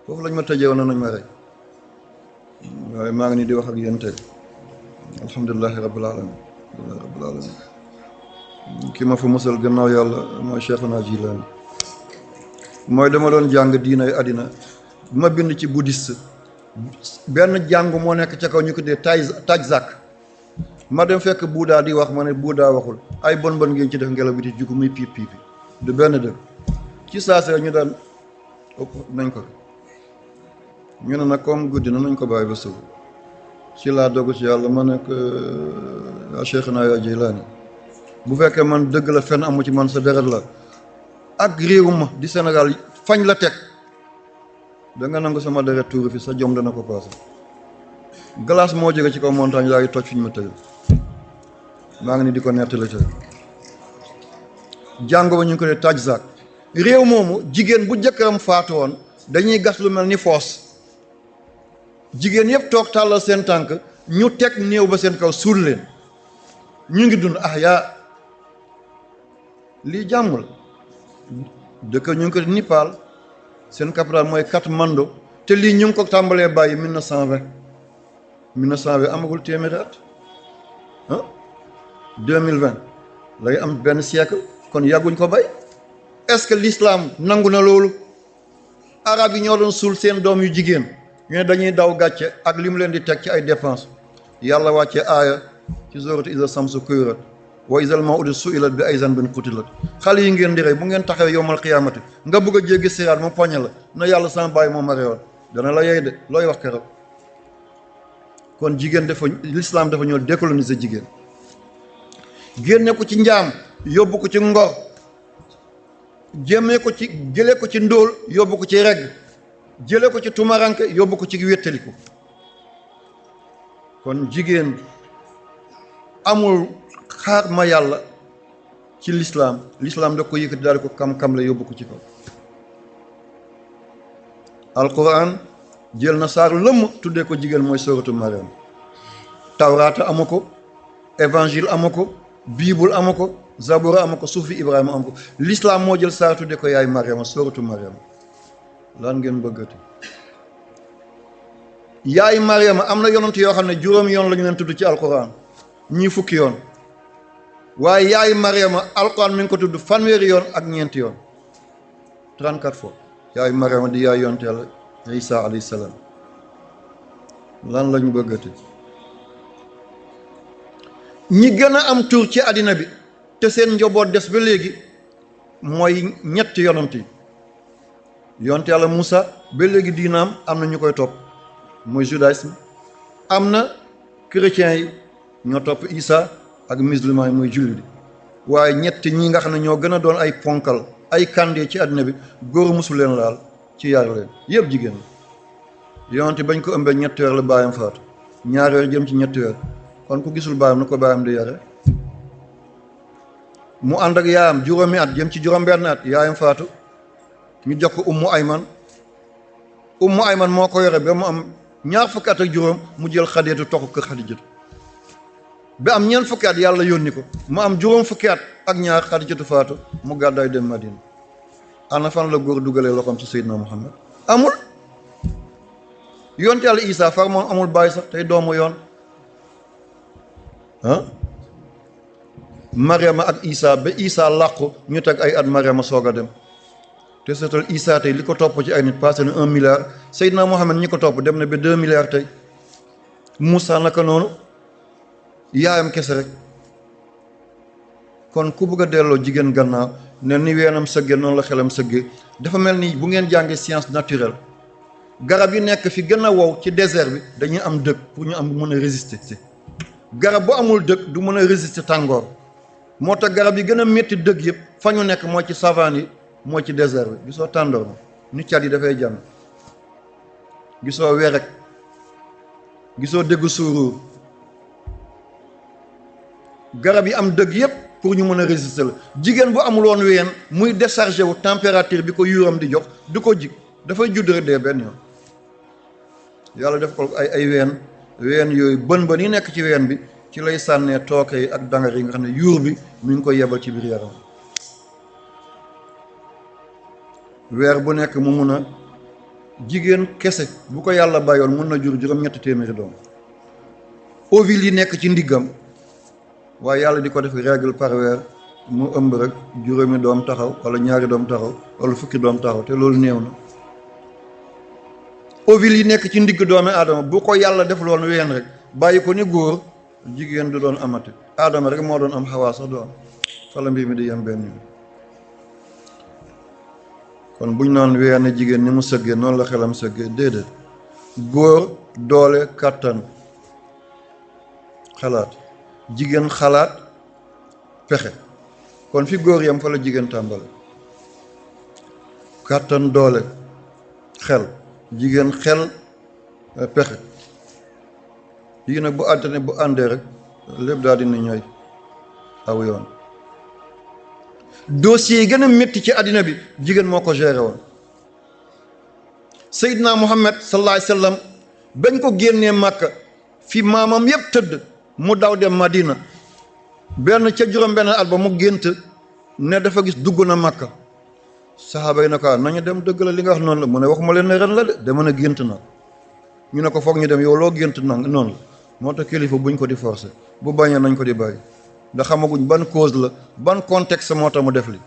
foofu lañ ma tëjee woon nañ ma rey waaye maa ngi nii di wax ak yéen tey alhamdulilahi rabbil alamin ki ma fa musal gannaaw yàlla mooy Cheikhuna Jilaani mooy dama doon jàng diinay àddina ma bind ci bouddhiste benn jàngu moo nekk ca kaw ñu ko dee Tajzak ma dem fekk Bouddha di wax ma ne Bouddha waxul ay bon ngeen ci def ngelaw bi di jugu muy piip piip du benn dëgg ci saase ñu daan ëpp nañ ko ñu ne nag comme guddi na nañ ko bàyyi ba suba ci laa dogu ci yàlla ma nekk yaa Cheikhuna yaa Jilaani bu fekkee man dëgg la fenn amu ci man sa deret la ak réew ma di Sénégal fañ la teg da nga nangu sama deret tuuru fi sa jom dana ko paase glace moo jóge ci kaw montagne yaa ngi toj fi ñu ma tëj maa ngi ni di ko nettali tey jàngo ba ñu ngi ko ne Tajzak réew moomu jigéen bu jëkkëram faatu woon dañuy gas lu mel ni foos jigéen yëpp toog tàllal seen tànk ñu teg néew ba seen kaw suul leen ñu ngi dund yaa lii jàmm la dëkk ñu ngi ko Nipal seen capitale mooy Katmandu te lii ñu ngi ko tàmbalee bàyyi 1920 amagul téeméeri at 2020 lay am benn siècle kon yàgguñ ko bay est-ce que l'islam nangu na loolu arab yi ñoo doon suul seen doom yu jigéen ñu ne dañuy daw gàcce ak li mu leen di teg ci ay dépense yàlla wàcce aaya ci sourate Iza Samsu Kuwirat wa izal maw'udatu su'ilat bi ay zanbin qutilat xale yi ngeen di rey bu ngeen taxawee yowmal qiyaamati nga bëgg a jéggi siraat mu poñe la na yàlla sama bàyyi moo ma reyoon dana la yey de looy wax keroog kon jigéen dafa l'islam dafa ñëw décoloniser jigéen génne ko ci njaam yóbbu ko ci ngor jëlee ko ci ndóol yóbbu ko ci regg jële ko ci tumaranke yóbbu ko ci wéttaliku kon jigéen amul xaar ma yàlla ci l'islam da ko yëkkati daal ko kam-kam la yóbbu ko ci kaw alquran jël na saar lëmm tuddee ko jigéen mooy sooratu Mariam tawraata amu ko évangile amu ko bible amu ko zabura amu ko suufi Ibrahima amu ko l'islam moo jël saar tuddee ko yaay Mariama sooratu Mariam lan ngeen bëggati yaay Mariama am na yonent yoo xam ne juróomi yoon la ñu leen tudd ci alquran ñii fukki yoon waaye yaay Mariama alquran mi ngi ko tudd fanweeri yoon ak ñeenti yoon 34 fois yaay Mariama di yaay yonent Yàlla Isa alayhi salaam lan lañu bëggati ñi gën a am tur ci àddina bi te seen njaboot des ba léegi mooy ñetti yonent yi yonent Yàlla Moussa ba léegi diinaam am na ñu koy topp mooy judaïsme am na chrétiens yi ñoo topp Isa ak musulman yi mooy jullit waaye ñetti ñi nga xam ne ñoo gën a doon ay ponkal ay kàndee ci àddina bi góor musul leen laal ci yar leen yëpp jigéen la yonent bañ ko ëmbee ñetti weer la baayam faatu ñaari weer jëm ci ñetti weer kon ku gisul baayam na ko baayam di yare mu ànd ak yaayam juróomi at jëm ci juróom-benn at yaayam faatu ñu jox ko ummu ayman moo ko yore ba mu am ñaar fukki at ak juróom mu jël Xadijatu toxu kër Xadijatu ba am ñeent fukki at yàlla yónni ko mu am juróom fukki at ak ñaar Xadijatu faatu mu gàddaay dem Madina. ana fan la góor dugalee loxoom ci Seydina Muhammad amul. yonte yàlla Isa far moom amul bàyyi sax tey doomu yoon ah Mariama ak Isa ba Isa làqu ñu teg ay at Mariama soog a dem te seetal Isa tey li ko topp ci ay nit passé na 1 milliard Seydina Muhammad ñi ko topp dem na ba 2 milliards tey Moussa naka noonu yaayam kese rek. kon ku bëgg a delloo jigéen gannaaw ne ni weenam sëgge noonu la xelam sëgge dafa mel ni bu ngeen jàngee science naturelle garab yi nekk fi gën a wow ci désert bi dañuy am dëkk pour ñu am mën a résister garab bu amul dëkk du mën a résister tàngoor moo tax garab yi gën a métti dëkk yëpp fa ñu nekk moo ci savane yi moo ci désert bi gisoo tàndoor ma ni cat yi dafay jàmm gisoo werek gisoo déggu suuruur garab yi am dëgg yëpp pour ñu mën a résister la jigéen bu amul woon ween muy déchargé wu température bi ko yuuram di jox du ko jig dafay judd rek dee benn yoon yàlla def ko ay ween yooyu bën yi nekk ci ween bi ci lay sànnee tooke yi ak dangar yi nga xam ne yuur bi mi ngi koy yebal ci biir yaram weer bu nekk mu mun a jigéen kese bu ko yàlla bàyyoon mun na jur juróom-ñetti téeméeri doom ovules yi nekk ci ndiggam waaye yàlla di ko def règle par weer mu ëmb rek juróomi doom taxaw wala ñaari doom taxaw wala fukki doom taxaw te loolu néew na ovules yi nekk ci ndigg doomi aadama bu ko yàlla def loon ween rek bàyyi ko ni góor jigéen du doon amati aadama rek moo doon am xawaa sax du am fala mbir mi di yem benn yoon kon buñ naan ween jigéen ni mu sëggee noonu la xelam sëggee déedéet góor doole kàttan xalaat jigéen xalaat pexe kon fi góor yam fa la jigéen tàmbale kàttan doole xel jigéen xel pexe yii nag bu àddina bu àndee rek lépp daal dina ñooy aw yoon dossier yi gën a métti ci àddina bi jigéen moo ko géré woon Seydina Muhammad sallallahu alayhi wa sallam bañ ko génnee Màkka fi maamam yépp tëdd mu daw dem Madina benn ca juróom-benn at ba mu gént ne dafa gis dugg na Màkka saxaaba yi na ko nañu dem dëgg la li nga wax noonu la mu ne waxuma leen ne ren la de dama ne gént na ñu ne ko foog ñu dem yow loo gént na noonu la moo tax kilifa buñ ko di forcer bu bañee nañ ko di bàyyi ndax xamaguñ ban cause la ban contexte moo tax mu def li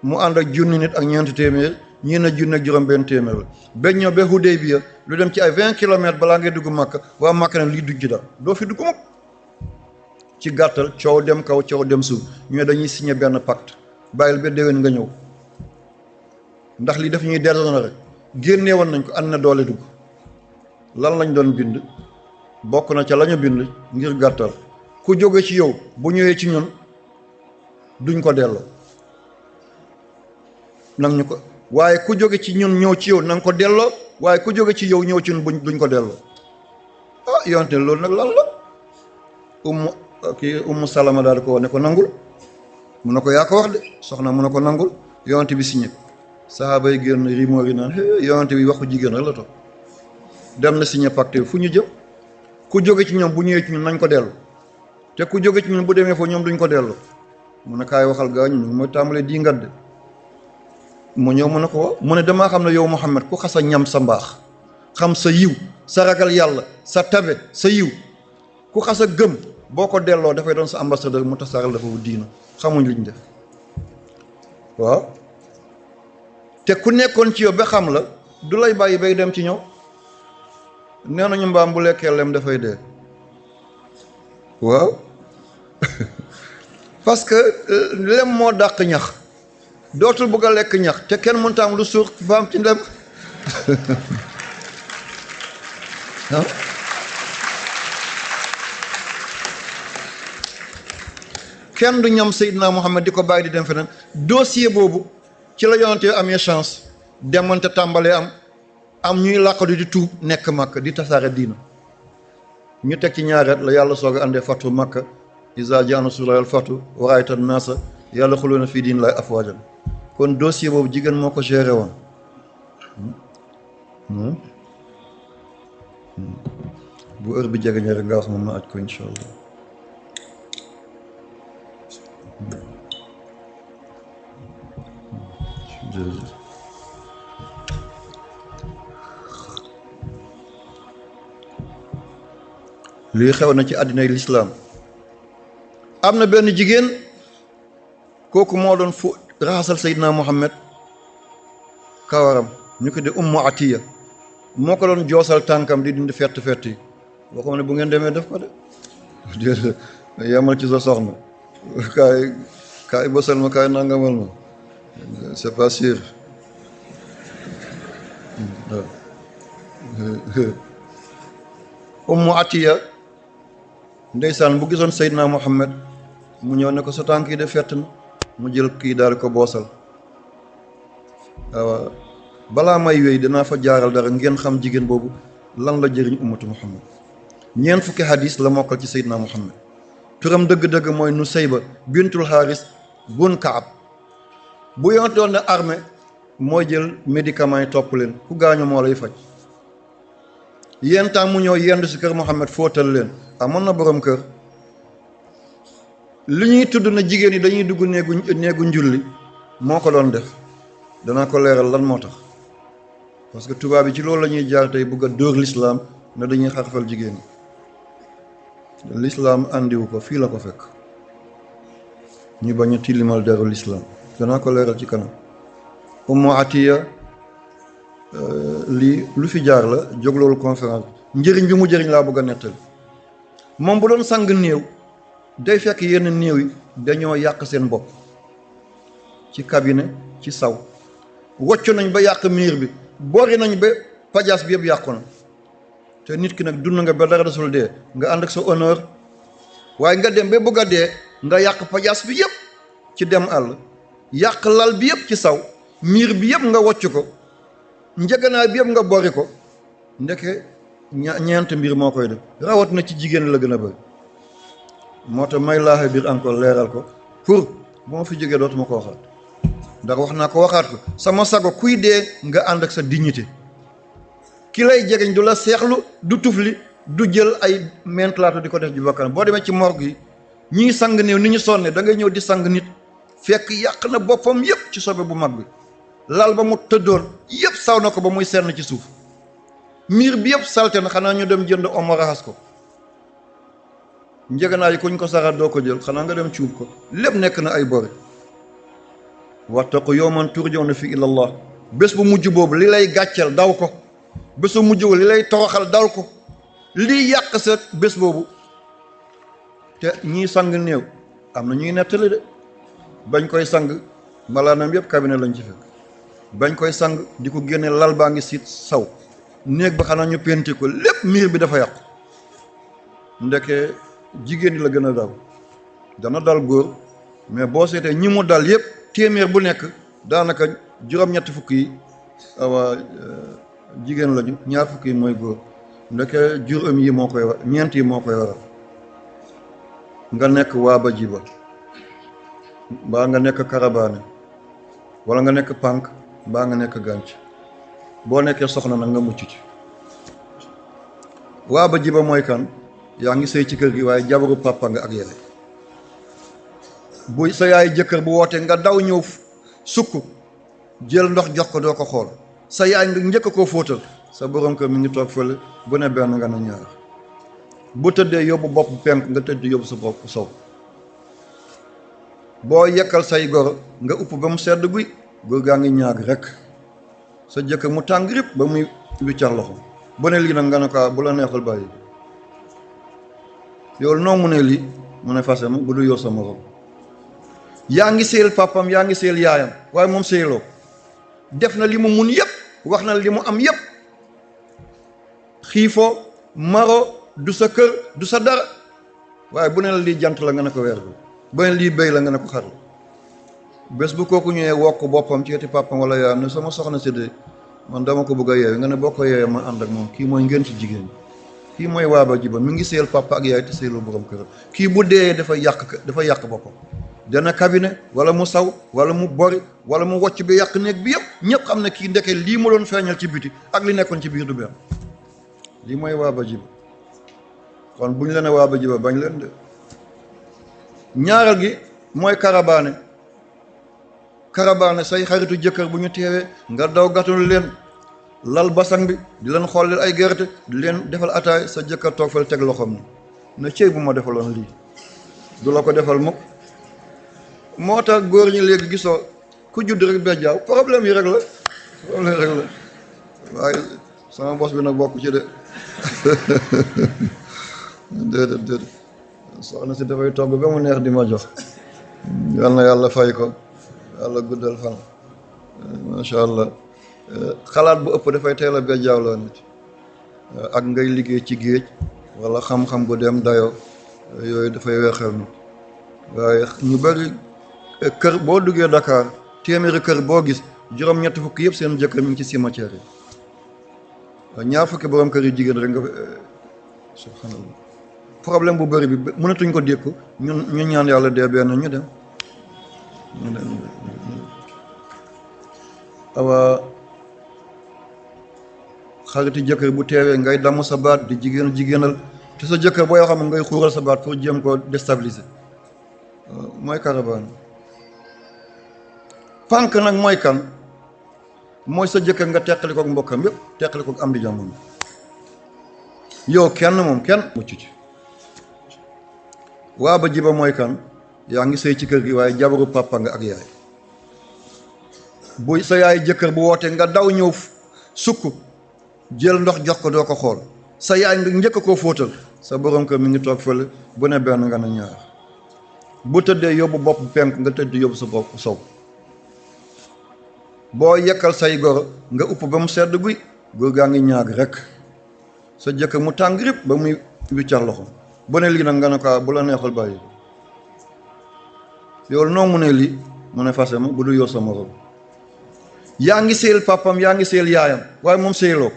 mu ànd ak junni nit ak ñeenti téeméer ñii na junni ak juróom-benn téeméer la ba ñëw ba Hudaybiya lu dem ci ay 20 kilomètres balaa ngay dugg Màkka waa Màkka ne lii dugg ci daal doo fi dugg mukk ci gàttal coow dem kaw coow dem suuf ñu ne dañuy signé benn pacte bàyyil ba déwén nga ñëw ndax li daf ñuy delloon rek génnee woon nañ ko ànd na doole dugg lan lañ doon bind bokk na ca lañu bind ngir gàttal ku jóge ci yow bu ñëwee ci ñun duñ ko delloo nag ñu ko waaye ku jóge ci ñun ñëw ci yow na nga ko delloo waaye ku jóge ci yow ñëw ci ñun duñ ko delloo ah yonte loolu nag lan la Ummu Salama daal di ko wax ne ko nangul mu ne ko yaa ko wax de soxna mu ne ko nangul yonte bi signé sahaaba yi génn rimoor yi naan yonte bi waxu jigéen rek la toog dem na signé pacte fu ñu jëm ku jóge ci ñoom bu ñëwee ci ñun nañ ko dellu te ku jóge ci ñun bu demee foofu ñoom duñ ko dellu mu ne kaay waxal gaañu ñu mooy tàmbalee di ngat de mu ñëw mu ne ko mu ne damaa xam ne yow Muhammad ku xasa ñam sa mbaax xam sa yiw sa ragal yàlla sa tabe sa yiw ku xasa gëm boo ko delloo dafay doon sa ambassadeur mu tasaaral dafa wu diina xamuñ liñ def waaw te ku nekkoon ci yow ba xam la du lay bàyyi bay dem ci ñëw nee nañu mbaam bu lekkee lem dafay dee waaw parce que lem moo dàq ñax dootul bëgg a lekk ñax te kenn mënta am lu suur fa am ci lem kenn du ñam Seydina Muhammad di ko bàyyi di dem feneen dossier boobu ci la yonante amee chance demante tàmbalee am ñuy làqatu di tuub nekk Makka di tasaare diina ñu teg ci ñaareet la yàlla soog a àndee fatu Makka iza jaa nasrullaahi wal fathu wa ra'ayta an-naasa yadxuluuna fii diinillaahi afwaajan kon dossier boobu jigéen moo ko géré woon bu heure bi jegeñee rek nga wax moom ma aj ko incha allah. jërëjëf. lii xew na ci àddinay lislaam. am na benn jigéen kooku moo doon fu raxasal Seydina Muhammad kawaram ñu ko de Ummu Atiya moo ko doon joosal tànkam di dindi fett fett yi boo xam ne bu ngeen demee def ko de déedéet yamal ci sa soxna kaay bësal ma kaay nangamal ma c'est pas sûr. Ummu Atiya ndeysaan bu gisoon Seydina Muhammad mu ñëw ne ko sa tànk yi de fett na mu jël kii daal ko boosal. waaw balaa may wéy dinaa fa jaaral dara ngeen xam jigéen boobu lan la jëriñ ummatu Muhammad. ñeent fukki hadis la mokkal ci Seydina Muhammad. turam dëgg-dëgg mooy Nusayba bintul Haris bun Kaab. bu yontoon ne armée mooy jël médicament yi topp leen ku gaañu moo lay faj. yéen temps mu ñëw yendu si kër Muhammad fóotal leen amoon na borom kër. li ñuy tudd na jigéen yi dañuy dugg néegu njulli moo ko doon def danaa ko leeral lan moo tax parce que tubaab yi ci loolu la ñuy jaar tey bëgg a dóor lislaam ne dañuy xarfal jigéen yi lislaam àndiwu ko fii la ko fekk ñu bañ a tilimal deru lislaam danaa ko leeral ci kanam. Ummu Atiya lii lu fi jaar la jóg loolu conférence njëriñ bi mu jëriñ laa bëgg a nettali. moom bu doon sang néew day fekk yenn néew yi dañoo yàq seen bopp ci cabinet ci saw wocc nañ ba yàq miir bi bori nañ ba pajaas bi yëpp yàqu na te nit ki nag dund nga ba dara desul dee nga ànd ak sa honneur waaye nga dem ba bëgg a dee nga yàq pajaas bi yëpp ci dem àll yàq lal bi yëpp ci saw miir bi yëpp nga wocc ko njëganaay bi yëpp nga bori ko ndeke ñeent mbir moo koy def rawat na ci jigéen la gën a bëri. moo tax may laaxe biir encore leeral ko pour bu ma fi jógee dootuma ko waxaat ndax wax naa ko waxaat ko sama sago kuy dee nga ànd ak sa dignité ki lay jegeñ du la seexlu du tufli du jël ay mentalaatu di ko def ji bakkan boo demee ci morgue yi ñiy sang néew ni ñu sonne da ngay ñëw di sang nit fekk yàq na boppam yëpp ci sobe bu mag bi lal ba mu tëddoon yëpp saw na ko ba muy senn ci suuf miir bi yëpp salte na xanaa ñu dem jënd omo raxas ko njëganaay yi kuñ ko saxaat doo ko jël xanaa nga dem cuub ko lépp nekk na ay bori. wattaqu yawman turja'una fi ilallah bés bu mujj boobu li lay gàcceel daw ko bés bu mujj boobu li lay toroxal daw ko lii yàq sa bés boobu te ñii sang néew am na ñuy nettali de bañ koy sang malaanam yëpp cabinet lañ ci fekk bañ koy sang di ko génne lal baa ngi siit saw néeg ba xanaa ñu penti ko lépp miir bi dafa yàqu ndeke jigéen ñi la gën a daw dana dal góor mais boo seetee ñi mu dal yëpp téeméer bu nekk daanaka juróom-ñetti fukk yi jigéen lañu ñaar fukk yi mooy góor ndeke juróom yi moo koy war ñeent yi moo koy waral nga nekk waaba jiba mbaa nga nekk karabaane wala nga nekk pànk mbaa nga nekk gànc boo nekkee soxna nag nga mucc ci waaba jiba mooy kan yaa ngi sëy ci kër gi waaye jabaru papa nga ak yaay bu sa yaay jëkkër bu wootee nga daw ñëw sukk jël ndox jox ko doo ko xool sa yaay nga njëkk koo fóotal sa borom kër mi ngi toog fële bu ne benn nga ne ñaar bu tëddee yóbbu bopp penk nga tëdd yóbbu sa bopp sow boo yekkal say goro nga upp ba mu sedd guy góor gaa ngi ñaag rek sa jëkkër mu tàng rip ba muy wiccax loxo bu ne lii nag nga ne ko bu la neexal bàyyi yow noo mu ne lii mu ne fase ma bu du yow sa morom yaa ngi seel papam yaa ngi seel yaayam waaye moom seeloo def na li mu mun yëpp wax na li mu am yëpp xiifoo maro du sa kër du sa dara waaye bu ne la lii jant la nga ne ko weer bi bu ne lii béy la nga ne ko xar la bés bu kooku ñëwee wokk boppam ci eti papam wala yaayam ne sama soxna si de man dama ko bëgg a yeewe nga ne boo ko yeewee ma ànd ak moom kii mooy ngeen ci jigéen kii mooy waaba jiba mi ngi seel papa ak yaay te seelul borom kër kii bu dee dafa yàq boppam dana cabinet wala mu saw wala mu bori wala mu wocc bi yàq néeg bi yëpp ñëpp xam ne kii ndeke lii mu doon feeñal ci biti ak li nekkoon ci biir du benn li mooy waaba jiba. kon buñ la ne waaba jiba bañ leen de. ñaareel gi mooy karabaane say xaritu jëkkër bu ñu teewee nga daw gàttandu leen lal basang bi di leen xollil ay gerte di leen defal ataay sa jëkkër toog fal teg loxoom ni na cëy bu ma defaloon lii du la ko defal mukk. moo tax góor ñi léegi gisoo ku judd rek bejjaaw problème yi rek la waaye sama bos bi nag bokk ci de déedéet soxna si dafay togg ba mu neex di ma jox. yal na yàlla fay ko, yàlla guddal fan, macha allah. xalaat bu ëpp dafay teel a bejjaaw nit ak ngay liggéey ci géej wala xam-xam bu dem dayoo yooyu dafay weexal nit. waaye ñu bari kër boo duggee Dakar téeméeri kër boo gis juróom-ñetti fukk yëpp seen jëkkër mi ngi ci cimetière yi. ñaar fukki borom kër yu jigéen rek nga subhanallah. problème bu bëri bi mënatuñ ko dékku ñu ñaan yàlla dee benn ñu dem awa xariti jëkkër bu teewee ngay damm sa baat di jigéenal te sa jëkkër booy xam ngay xuural sa baat pour jéem koo déstabiliser mooy karabaan. pànk nag mooy kan mooy sa jëkkër nga teqali kook mbokkam yëpp teqali kook am di jàmm yow kenn mucc ci. waaba jiba mooy kan yaa ngi sëy ci kër gi waaye jabaru papa nga ak yaay. bu sa yaay jëkkër bu wootee nga daw ñëw sukk jël ndox jox ko doo ko xool sa yaay nga njëkk koo fóotal sa borom kër mi ngi toog fële bu ne benn nga ne ñaar. bu tëddee yóbbu bopp penk nga tëdd yóbbu sa bopp sow. boo yekkal say goro nga upp ba mu sedd guy góor gaa ngi ñaag rek sa jëkkër mu tàng rip ba muy wiccar loxo bu ne lii nag nga ne ko bu la neexul bàyyi yow noo mu ne lii mu ne fase ma bu du yow sa morom. yaa ngi seel papam yaa ngi seel yaayam waaye moom seeloo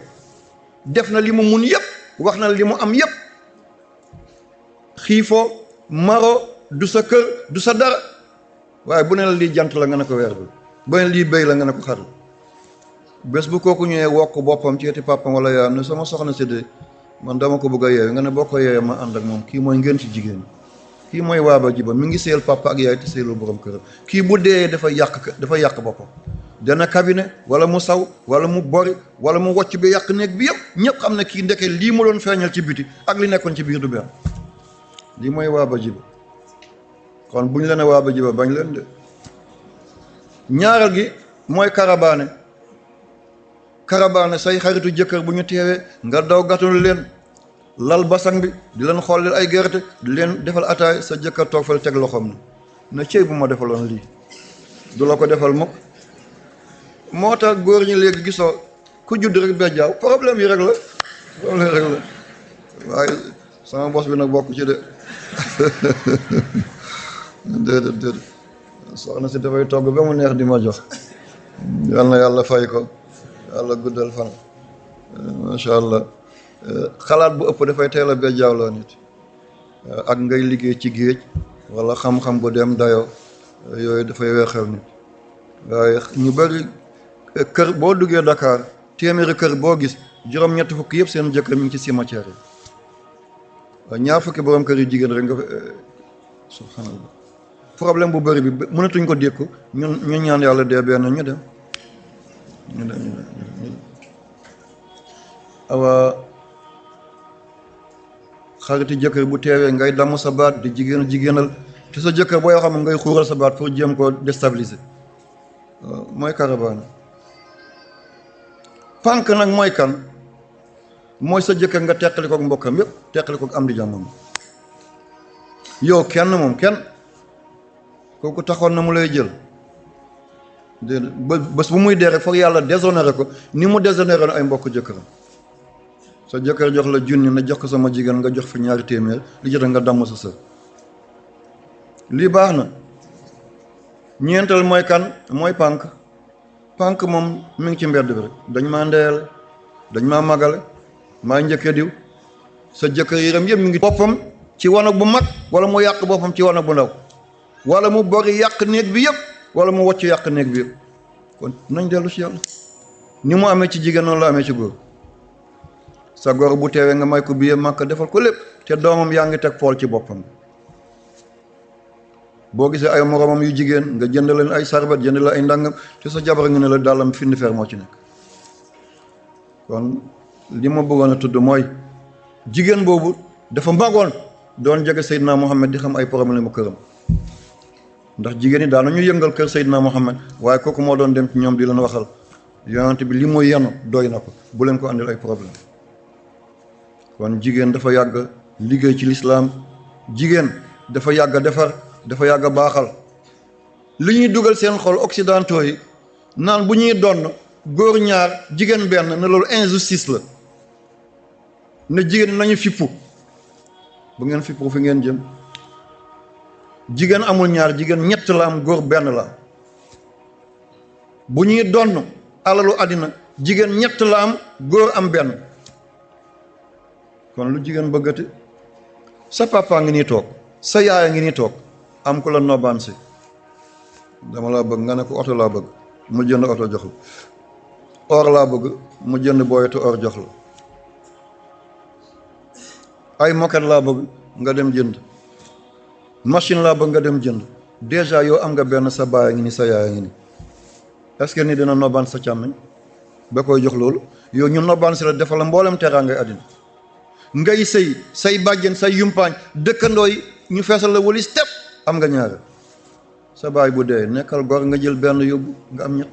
def na li mu mun yëpp wax na li mu am yëpp xiifoo maro du sa kër du sa dara waaye bu ne la lii jant la nga ne ko weer bi bu ne lii béy la nga ne ko xar la. bés bu kooku ñëwee wokk boppam ci eti papam wala yaayam ne sama soxna si de man dama ko bëgg a yeewe nga ne boo ko yeewee ma ànd ak moom kii mooy ngeen ci jigéen kii mooy waaba jiba mi ngi seel papa ak yaay te seelul borom këram. kii bu dee dafa yàq boppam dana cabinet wala mu saw wala mu bori wala mu wocc bi yàq néeg bi yëpp ñëpp xam ne kii ndeke lii mu doon feeñal ci biti ak li nekkoon ci biir du benn. lii mooy waaba jiba. kon buñ la ne waaba jiba bañ leen de. ñaareel gi mooy karabaane say xaritu jëkkër bu ñu teewee nga daw gàttandu leen lal basang bi di leen xollil ay gerte di leen defal ataay sa jëkkër toog fal teg loxoom na cëy bu ma defaloon lii du la ko defal mukk. moo tax góor ñi léegi gisoo ku judd rek bejjaaw problème yi rek la waaye sama bos bi nag bokk ci de déedéet soxna si dafay togg ba mu neex di ma jox. yal na yàlla fay ko, yàlla guddal fan, macha allah. xalaat bu ëpp dafay teel a bejjaaw nit ak ngay liggéey ci géej wala xam-xam bu dem dayoo yooyu dafay weexal nit. waaye ñu bari kër boo duggee Dakar téeméeri kër boo gis juróom-ñetti fukk yëpp seen jëkkër mi ngi ci cimetière yi. ñaar fukki borom kër yu jigéen rek nga subhanallah. problème bu bëri bi mënatuñ ko dékku ñu ñaan yàlla dee benn ñu dem awa xariti jëkkër bu teewee ngay damm sa baat di jigéenal te sa jëkkër booy xam ngay xuural sa baat pour jéem koo déstabiliser mooy karabaan. pànk nag mooy kan mooy sa jëkkër nga teqali kook mbokkam yëpp teqali kook am di jàmmam yow kenn kooku taxoon na mu lay jël bés bu muy dee rek foog yàlla déshonoré ko ni mu déshonoré ay mbokk jëkkëram. sa jëkkër jox la junni na jox ko sama jigéen nga jox fi ñaari téeméer li jot nga damm sa sër lii baax na. ñeenteel mooy kan mooy pànk moom mi ngi ci mbedd bi rek dañ maa ndeyale dañ maa magale maa njëkke diw. sa jëkkër yëram yëpp mi ngi boppam ci wanag bu mag wala mu yàq boppam ci wanag bu ndaw wala mu bori yàq néeg bi yëpp wala mu wocc yàq néeg bi yëpp. kon nañ dellu ci yàlla ni mu amee ci jigéen noonu la amee ci góor. sa gor bu teewee nga may ko billet Makka defal ko lépp te doomam yaa ngi teg pool ci boppam. boo gisee ay moromam yu jigéen nga jënd leen ay sarbet jënd la ay ndàngam te sa jabar nga ne la dàllam findi fer moo ci nekk. kon li ma bëggoon a tudd mooy jigéen boobu dafa magoon doon jege Seydina Mohamed di xam ay problème mu këram ndax jigéen ñi daan nañu yëngal kër Seydina Mohamed waaye kooku moo doon dem ci ñoom di leen waxal yonent bi li muy yenu doy na ko bu leen ko andil ay problème. kon jigéen dafa yàgg liggéey ci lislaam jigéen dafa yàgg defar dafa yàgg baaxal li ñuy dugal seen xol occidentaux yi naan bu ñuy donn góor ñaar jigéen benn ne loolu injustice la ne jigéen nañu fippu bu ngeen fippu fi ngeen jëm. jigéen amul ñaar jigéen ñett la am góor benn la bu ñuy donn alalu àddina jigéen ñett la am góor am benn. kon lu jigéen bëggati sa papa ngi nii toog sa yaaya ngi nii toog am ku la nobaan si dama laa bëgg nga ne ko oto laa bëgg mu jënd oto jox la or laa bëgg mu jënd booyetu or jox la ay moket laa bëgg nga dem jënd machine laa bëgg nga dem jënd déjà yow am nga benn sa baay ngi ni sa yaaya ngi ni est-ce que ni dina nobaan sa càmmiñ ba koy jox loolu yow ñu nobaan si la defal la mboolem teraa ngay àddina ngay sëy say bàjjen say yumpaañ dëkkandoo yi ñu feesal la walis tepp am nga ñaar sa baay bu dee nekkal gor nga jël benn yóbbu nga am ñett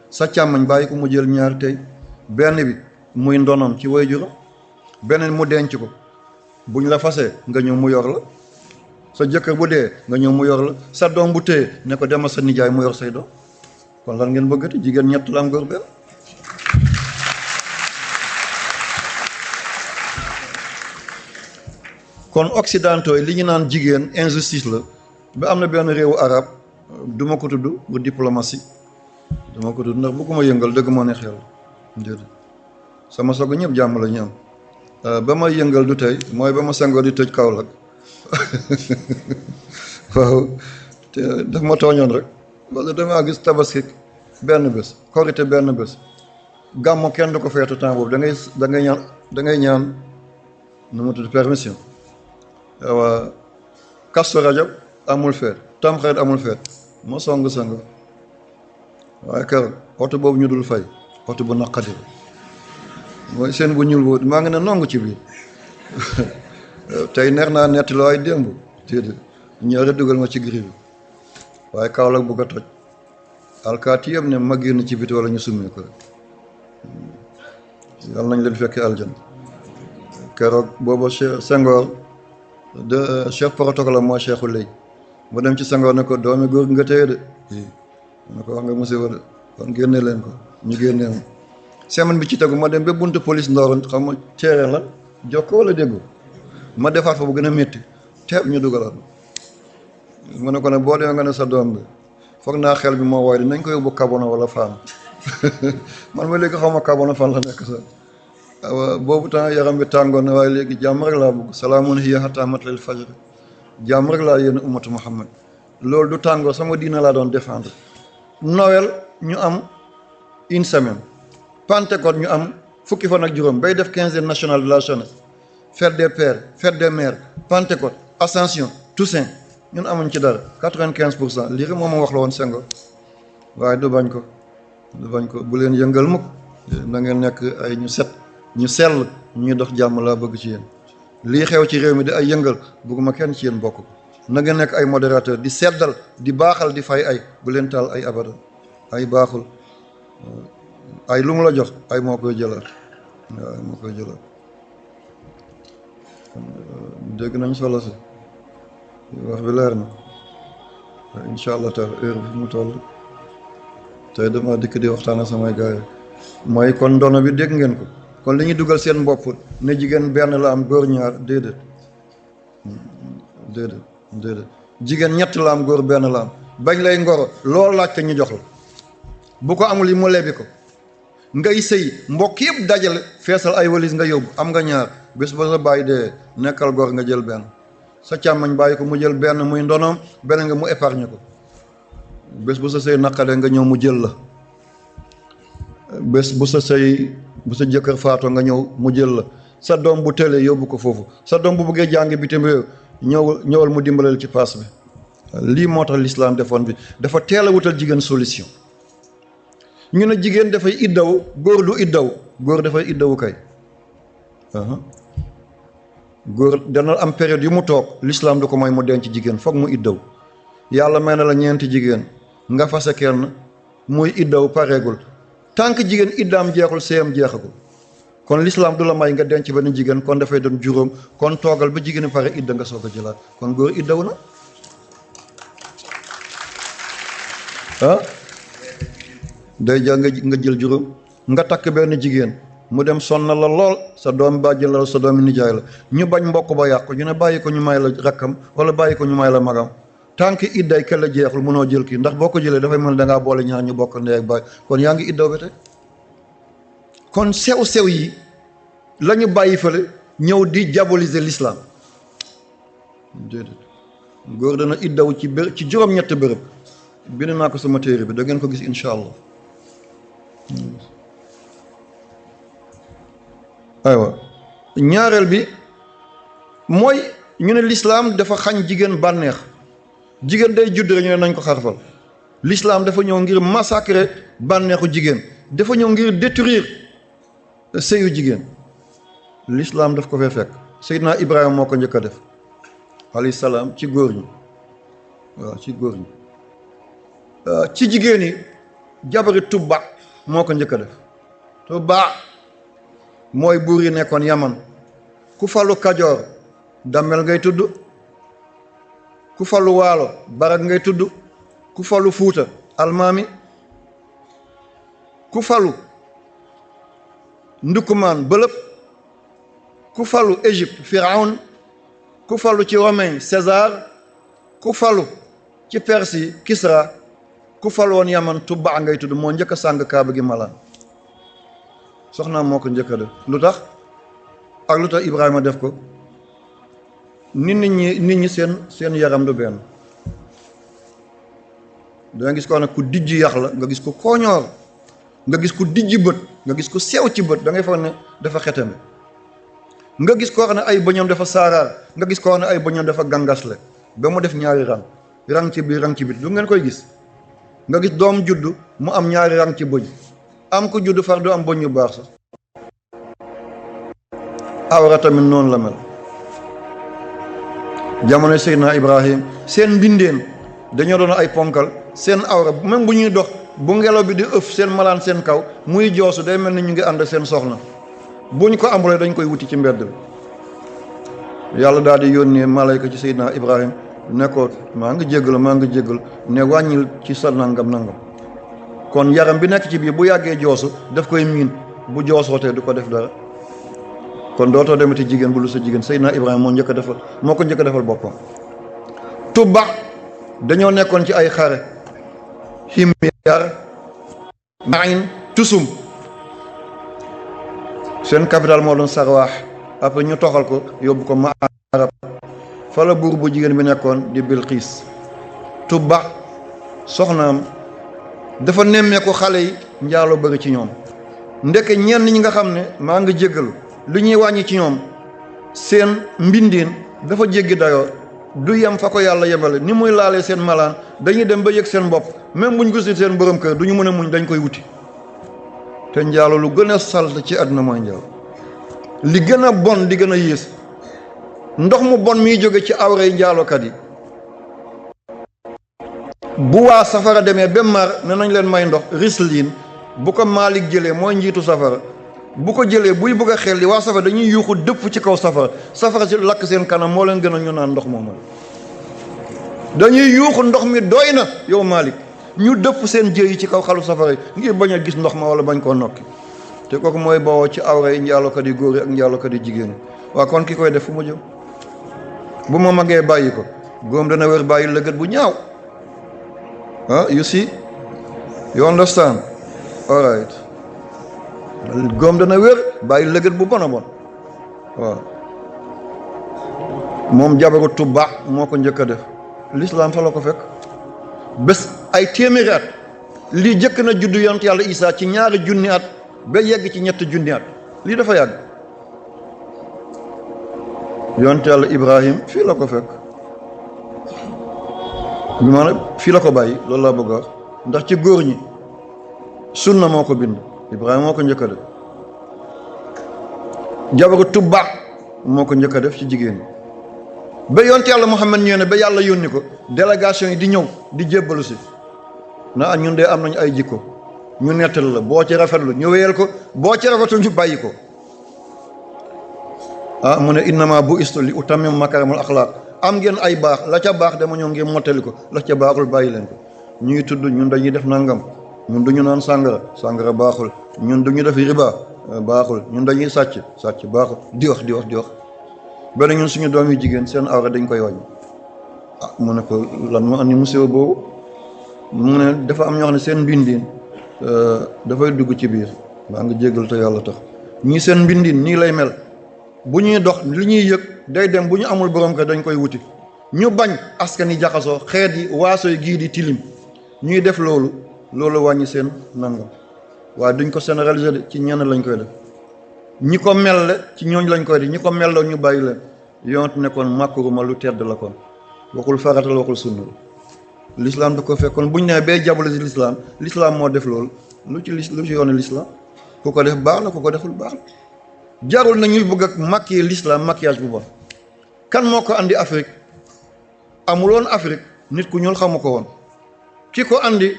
sa càmmañ bàyyi ko mu jël ñaar tey benn bi muy ndonom ci waajuram beneen mu denc ko buñ la fasee nga ñëw mu yor la sa jëkkër bu dee nga ñëw mu yor la sa doom bu téye ne ko demal sa nijaay mu yor say doom kon lan ngeen bëggati jigéen ñett la am góor benn. kon occidentaux yi li ñu naan jigéen injustice la ba am na benn réewu arab du ma ko tudd bu diplomatie du ma ko tudd ndax bu ko ma yëngal dëgg moo ne xel déedéet sama soog ñëpp jàmm la ñu am ba ma yëngal du tey mooy ba ma sangoo di tëj Kaolack waaw te daf ma tooñoon rek parce que damaa gis tabaski benn bés korité benn bés gàmmu kenn du ko feetu temps boobu da ngay ñaan nu mu tudd permission. waaw Kazu Rajab amul feet Tamxarit amul feet ma song waaye keroog oto boobu ñu dul fay oto bu naqadi la mooy seen bu ñuul boobu maa ngi ne nongu ci biir tey neex naa netti la waaye démb téedé ñëre dugal ma ci gri bi waaye Kaolack bugg a toj alkaati yëpp ne ma génn ci biti wala ñu summee ko rek yàlla nañ leen fekkee aljan keroog booba Senghor de chef protocole mooy Cheikhou Lay mu dem ci Senghor ne ko doomi góor nga téye de ne ko wax nga musiba de kon génne leen ko ñu génnee ma semaine bi ci tegu ma dem ba buntu police Ndorong xam ma ceere la jox ko wala déggu ma defaat fa bu gën a métti teeb ñu dugalaat ma ne ko ne boo demee nga ne sa doom bi foog naa xel bi moo wooy di nañ ko yóbbu Kabono wala Fann man ma léegi xaw ma Kabono fan la nekk sax boobu temps yaram bi tàngoon na waaye léegi jàmm rek laa bëgg salaamun hiya hattaa matla'il fajr jàmm rek laa yéen ummatu Muhammad loolu du tàngoor sama diina laa doon défendre. Noël ñu am une semaine Pentecôte ñu am fukki fan ak juróom bay def quinzaine nationale de la jeunesse fête des pères fête des mères Pentecôte Ascension Toussaint ñun amuñ ci dara 95% lii rek moo ma wax la woon Senghor waaye du bañ ko bu leen yëngal mukk na ngeen nekk ay ñu set ñu sell ñuy dox jàmm laa bëgg ci yéen lii xew ci réew mi di ay yëngal bëgguma kenn ci yéen bokk ko na ngeen nekk ay modérateur di seddal di baaxal di fay ay bu leen taal ay abada ay baaxul ay lu mu la jox ay moo koy jëlaat waaw moo koy jëlaat dégg nañ solo si wax bi leer na incha allah taala heure bi mu toll tey dama dikk di waxtaan ak samay gars yi mooy kon ndono bi dégg ngeen ko kon li ñuy dugal seen bopp ne jigéen benn la am góor ñaar déedéet jigéen ñett la am góor benn la am bañ lay ngoro loolu laaj te ñu jox la bu ko amul yi mu lebi ko ngay sëy mbokk yëpp dajale feesal ay walis nga yóbbu am nga ñaar bés ba sa bàyyi dee nekkal góor nga jël benn sa càmmañ bàyyi ko mu jël benn muy ndonoom beneen nga mu épargne ko bés bu sa sëy naqade nga ñëw mu jël la bés bu sa jëkkër faatoo nga ñëw mu jël la, sa doom bu tëlee yóbbu ko foofu, sa doom bu bëggee jàng bitim réew ñëwal mu dimbalal ci paas bi. lii moo tax l'islam defoon bi dafa teel a wutal jigéen solution. ñu ne jigéen dafay iddaw, góor du iddaw, góor dafay iddawu kay. góor dana am période yu mu toog l'islam du ko mooy mu denc jigéen foog mu iddaw. yàlla may na la ñeenti jigéen nga fase kenn muy iddaw pareegul, tant que jigéen iddaam jeexul séyam jeexagul, kon l'islam du la may nga denc benn jigéen, kon dafay doon juróom, kon toogal ba jigéen pare idda nga soog a jëlaat, kon góor iddaw na. day ja nga jël juróom, nga takk benn jigéen mu dem sonna la lool, sa doom bàjjen la sa doomi nijaay la, ñu bañ mbokk ba yàqu, ñu ne bàyyi ko ñu may la rakkam wala bàyyi ko ñu may la magam, tant que idday ke la jeexul mënoo jël kii, ndax boo ko jëlee dafay mel da ngaa boole ñaar ñu bokk ndey ak baay, kon yaa ngi iddaw ba tey. kon sew yi la ñu bàyyi fële ñëw di diaboliser l'islam. déedéet, góor dana iddaw ci juróom-ñetti bërëb, bind naa ko sama téere bi, da ngeen ko gis incha allah. aywa ñaareel bi mooy ñu ne l'islam dafa xañ jigéen bànneex. jigéen day judd rek ñu ne nañ ko xarfal. l'islam dafa ñëw ngir massacrer bànneexu jigéen, dafa ñëw ngir détruire sëyu jigéen. l'islam daf ko fee fekk. Seydina Ibrahima moo ko njëkk a def alayhi salaam ci góor ñi, waaw ci góor ñi. ci jigéen yi jabari Tubba moo ko njëkk a def. Tubba mooy buur yi nekkoon Yaman. ku falu Kajoor Damel ngay tudd, ku falu Waalo Barak ngay tudd, ku falu Fuuta Almaami, ku falu Ndukumaan Bëlëb, ku falu Égypte Firawn, ku falu ci Romain César, ku falu ci Perse Kisra, ku falu woon Yaman Tubba ngay tudd. moo njëkk a sàng kaaba gi malaan, soxnaam moo ko njëkk a def. lu tax ak lu tax Ibrahima def ko? nit ñi seen yaram du benn. danga gis ko nag ku dijj yax la, nga gis ko kooñoor, nga gis ku dijj bët, nga gis ko sew ci bët, da ngay foog ne dafa xetame. nga gis koo xam ne ay bëñam dafa saaraar, nga gis koo xam ne ay bëñam dafa gangasle ba mu def ñaari rang ci biir rang ci bit. du ngeen koy gis? nga gis doom judd mu am ñaari rang ci bëñ, am ko judd far du am bëñ yu baax sax. awra tamit noonu la mel. jamono Seydina Ibrahim seen mbindéen dañoo doon ay ponkal, seen awra même bu ñuy dox bu ngelaw bi di ëf seen malaan seen kaw muy joosu day mel ni ñu ngi ànd seen soxna. buñ ko ambulee dañ koy wuti ci mbedd bi. yàlla daal di yónnee malayka ci Seydina Ibrahim ne ko maa ngi jéggal ne wàññil ci sa nangam. kon yaram bi nekk ci biir bu yàggee joosu daf koy miin, bu joosootee du ko def dara. kon dootoo demati jigéen bu lu sa jigéen. Seydina Ibrahima moo ko njëkk a defal boppam. Tubba dañoo nekkoon ci ay xare, Himyar, Maïn, Tusum. seen capital moo doon Sarwaax. après ñu toxal ko yóbbu ko Maarab, fa la buur bu jigéen bi nekkoon di Bilqiis. Tubba soxnaam dafa nemmeeku xale yi njaaloo bëri ci ñoom. ndeke ñenn ñi nga xam ne maa ngi jéggalu lu ñuy wàññi ci ñoom seen mbindiin dafa jéggi dayoo, du yem fa ko yàlla yemale. ni muy laalee seen malaan dañuy dem ba yëg seen bopp, même buñ gisul seen borom kër du ñu mën a muñ, dañ koy wuti. te njaalo lu gën a salte ci àdduna mooy njaalo, li gën a bon li gën a yées. ndox mu bon miy jóge ci awray njaalokat yi, bu waa safara demee ba mar ne nañ leen may ndox Rislin, bu ko Maalik jëlee mooy njiitu safara, bu ko jëlee buy bëgg a xel li waa safara dañuy yuuxu dëpp ci kaw safara si lakk seen kanam moo leen gën a ñu naan ndox moomal. dañuy yuuxu ndox mi doy na yow Maalik, ñu dëpp seen jëy yi ci kaw xalu safara yi ngir bañ a gis ndox ma wala bañ koo nokki. te kooku mooy bawoo ci awra yi njaalookat yi góor yi ak njaalookat yi jigéen yi. waa kon ki koy def fu mu jëm? bu ma magee bàyyi ko, góom dana wér bàyyi lëgët bu ñaaw. you see, you understand? All right. góom dana wér bàyyi lëgët bu bon a bon. waaw moom jabaru Tubba moo ko njëkk a def. l'islam fa la ko fekk bés ay téeméeri at lii jëkk na juddu yonent yàlla Isaa ci 2 junni at ba yegg ci 3 junni at lii dafa yàgg. yonent yàlla Ibrahim fii la ko fekk bi maanaam fii la ko bàyyi loolu laa bëgg a wax ndax ci góor ñi sunna moo ko bind Ibrahima moo ko njëkk a def. jabaru Tubba moo ko njëkk a def ci jigéen ñi ba yonent yàlla Muhammad ñëw ne ba yàlla yónni ko délégation yi di ñëw di jébbalu si na ñun de am nañu ay jikko ñu nettal la boo ci rafetlu ñu wéyal ko boo ci rafetul ñu bàyyi ko. mu ne innama bu istu li utammim makarimul axlaaq am ngeen ay baax la ca baax dama ñëw ngeen mottali ko la ca baaxul bàyyi leen ko. ñuy tudd ñun dañuy def nangam ñun duñu naan sàngara baaxul ñun duñu def riba baaxul ñun dañuy sàcc baaxul di wax ba ñun suñu doom yu jigéen seen awra dañ koy wàññi. mu ne ko lan moo andi musiba boobu mu ne dafa am ñoo xam ne seen mbindin dafay dugg ci biir maa ngi jéggal te yàlla tax ñii seen mbindin nii lay mel bu ñuy dox li ñuy yëg day dem bu ñu amul borom kër dañ koy wuti ñu bañ askan yi jaxasoo xeet yi waaso yi gii di tilim ñuy def loolu wàññi seen nangam waaye duñ ko généraliser de ci ñenn lañ koy def ñi ko mel le ci ñooñ lañ koy def ñi ko melloo ñu bàyyi leen yonent ne kon màkkuruma lu tedd la kon waxul faratal waxul sunna l'islam da ko fekkoon buñ ne bee jabale si l'islam moo def loolu lu ci yoone l'islam ku ko def baax la ku ko deful baax la jarul na ñuy bëgg ak maquiller l'islam maquillage bu bon kan moo ko andi Afrique amuloon Afrique nit ku ñuul xamu ko woon ki ko andi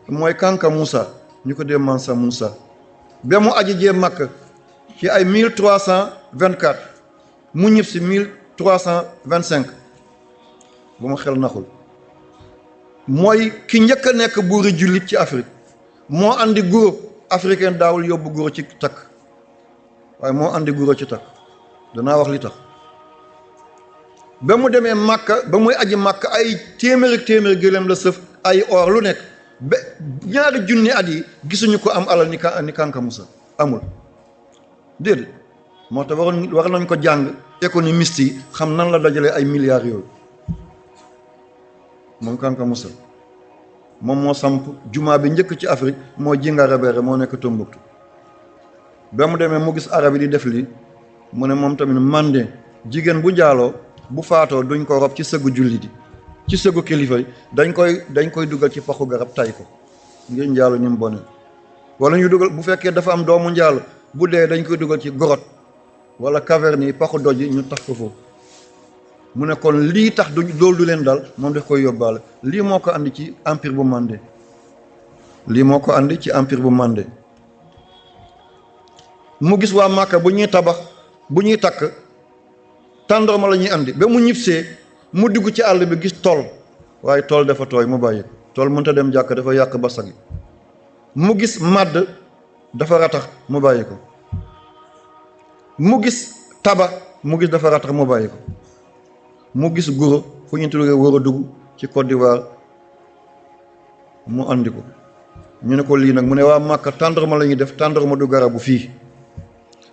mooy Kanka Moussa ñu ko dee Mansa Moussa ba mu aji jee Makka ci ay 1324 mu ñib si 1325 bu ma xel naxul mooy ki njëkk a nekk buuri jullit ci Afrique moo andi guro africain daawul yóbbu guro ci takk waaye moo andi guro ci takk danaa wax li tax ba mu demee Makka ba muy aji Makka ay téeméeri gëléem la sëf ay or lu nekk ba 2 junni at yi gisuñu ko am alal ni Kanka Moussa amul déedéet moo tax war nañ ko jàng économiste yi xam nan la dajalee ay milliards yooyu moom Kanka Moussa moom moo samp jumaa bi njëkk ci Afrique moo Djingarabere moo nekk Tombouctou ba mu demee mu gis arab yi di def lii mu ne moom tamit Mandé jigéen bu njaaloo bu faatoo duñ ko rob ci sëggu jullit yi ci sëggu kilifa yi dañ koy dugal ci paxu garab tay ko ngir njaalo ni mu bone wala ñu dugal bu fekkee dafa am doomu njaalo bu dee dañ koy dugal ci grotte wala caverne yi paxu doj yi ñu tax ko foofu mu ne kon lii tax loolu du leen dal moom daf koy yóbbaale lii moo ko andi ci empire bu Mandé mu gis waa Màkka bu ñuy tabax bu ñuy takk tàndarma la ñuy andi ba mu ñibsee mu dugg ci àll bi gis tool waaye tool dafa tooy mu bàyyi ko tool mënta dem jàkk dafa yàq basag yi mu gis màdd dafa ratax mu bàyyi ko mu gis taba mu gis dafa ratax mu bàyyi ko mu gis guro fu ñu tuddee war a dugg ci Côte d'Ivoire mu andi ko ñu ne ko lii nag mu ne waa Màkka tàndarma la ñuy def tàndarma du garabu fii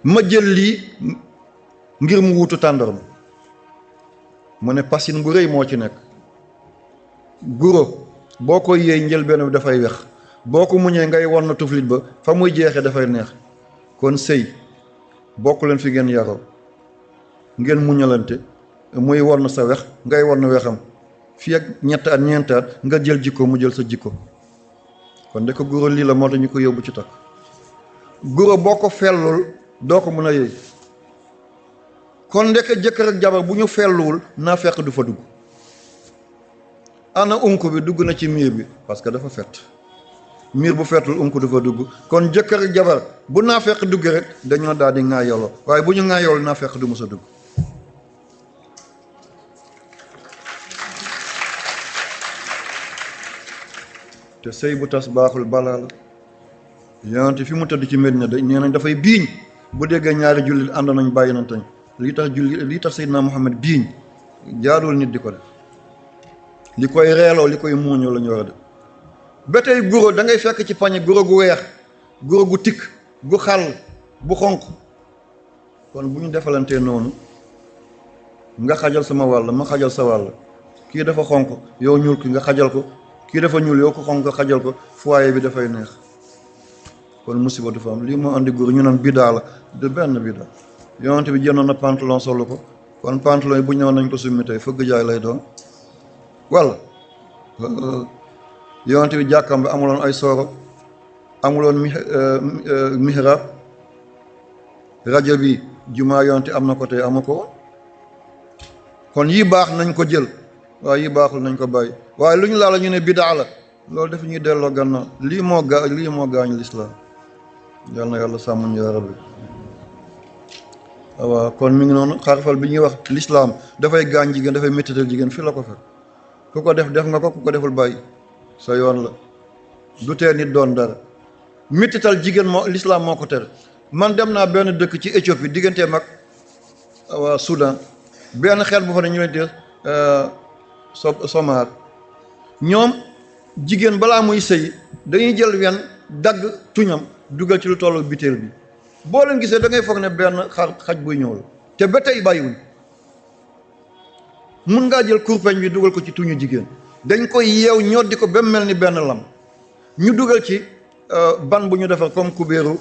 ma jël lii ngir mu wutu tàndarma mu ne pasin bu rëy moo ci nekk guro boo ko yéey njëlbeen bi dafay wex boo ko muñee ngay won na tuflit ba fa muy jeexee dafay neex kon sëy bokk leen fi ngeen yaroo ngeen muñalante muy won sa wex ngay won wexam fii ak 3 at 4 at nga jël jikko mu jël sa jikko kon de ko guro lii la moo tax ñu ko yóbbu ci takk guro boo ko fellul doo ko mën a yëy kon ndeke jëkkër ak jabar bu ñu felluwul naa fekk du fa dugg ana unku bi dugg na ci miir bi parce que dafa fett miir bu fettul unku du fa dugg kon jëkkër ak jabar bu naa fekk dugg rek dañoo daal di ŋaayoloo waaye bu ñu ŋaayool naa fekk du mës a dugg te sëy bu tas baaxul balaa la yonent fi mu tëdd ci Medina da nee nañ dafay biiñ bu déggee ñaari jullit ànd nañ bàyyi nañ tañ lii tax Seydina Muhammad biiñ jaadul nit di ko def li koy reeloo li koy muuñoo la ñu war a def ba tey guro da ngay fekk ci pañe guro gu weex guro gu tikk gu xàll bu xonq kon bu ñu defalantee noonu nga xajal sama wàll ma xajal sa wàll kii dafa xonq yow ñuul ki nga xajal ko kii dafa ñuul yow ko xonq nga xajal ko foyer bi dafay neex kon musiba du fa am lii moo andi góor ñu naan bidaa la de benn bidaa yonent bi jëndoon na pantalon solo ko kon pantalon yi bu ñëw nañ ko summi tey fëgg jaay lay doon walla yonent bi jàkkam bi amuloon ay sooro amuloon mihrab rajo bi jumaa yonent am na ko tey amu ko kon yi baax nañ ko jël waaye yi baaxul nañ ko bàyyi waaye lu ñu laala ñu ne bidaa la loolu daf ñuy delloo gannaaw lii moo gaañu lislaam yal na yàlla sàmm ñu yaa rabbi waaw kon mi ngi noonu xarfal bi ñuy wax lislaam dafay gaañ jigéen dafay méttatal jigéen fii la ko fekk ku ko def nga ko ku ko deful bàyyi sa yoon la du tee nit doon dara méttatal jigéen moo lislaam moo ko tere man dem naa benn dëkk ci Éthiopie digganteem ak waa Soudan benn xeet bu fa ne ñu leen di somaar ñoom jigéen balaa muy sëy dañuy jël wenn dagg tuñam dugal ci lu tollu biteel bi boo leen gisee da ngay foog ne benn xaj buy ñëw la te ba tey bàyyiwuñ mun ngaa jël kurpeñ bi dugal ko ci tuñu jigéen dañ koy yeew ñoddi ko ba mel ni benn lam ñu dugal ci ban bu ñu defar comme kubéeru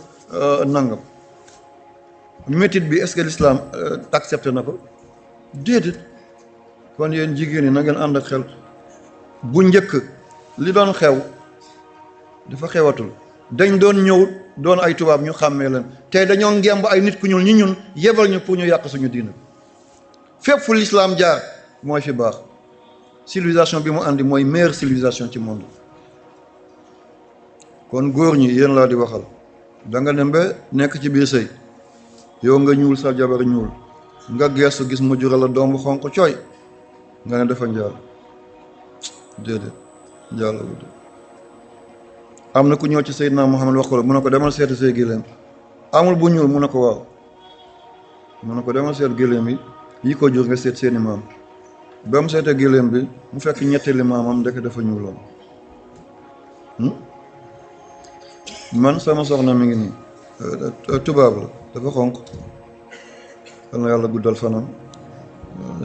nangam métit bi est-ce que l'islam accepté na ko déedéet kon yéen jigéen ñi na ngeen ànd ak xel bu njëkk li doon xew dafa xewatul dañ doon ñëw doon ay tubaab ñu xàmmee leen tey dañoo ngemb ay nit ku ñuul ñi ñun yebal ñu pour ñu yàq suñu diina fépp fu l'islam jaar mooy fi baax civilisation bi mu àndi mooy meilleure civilisation ci monde kon góor ñi yéen laa di waxal da nga dem ba nekk ci biir sëy yow nga ñuul sa jabar ñuul nga geesu gis mu jural la doom bu xonq cooy nga ne dafa njaal déedéet njaal la wut am na ku ñëw ci Seydina Muhammad wax ko la mu ne ko demal seeti say géléem amul bu ñuul mu ne ko waaw mu ne ko demal seet géléem yi ko jur nga seet seeni maam ba mu seetee géléem bi mu fekk ñetteeli maamam ndekk dafa ñuuloon man sama soxna mi ngi nii tubaab la dafa xonq yal na yàlla guddal fanam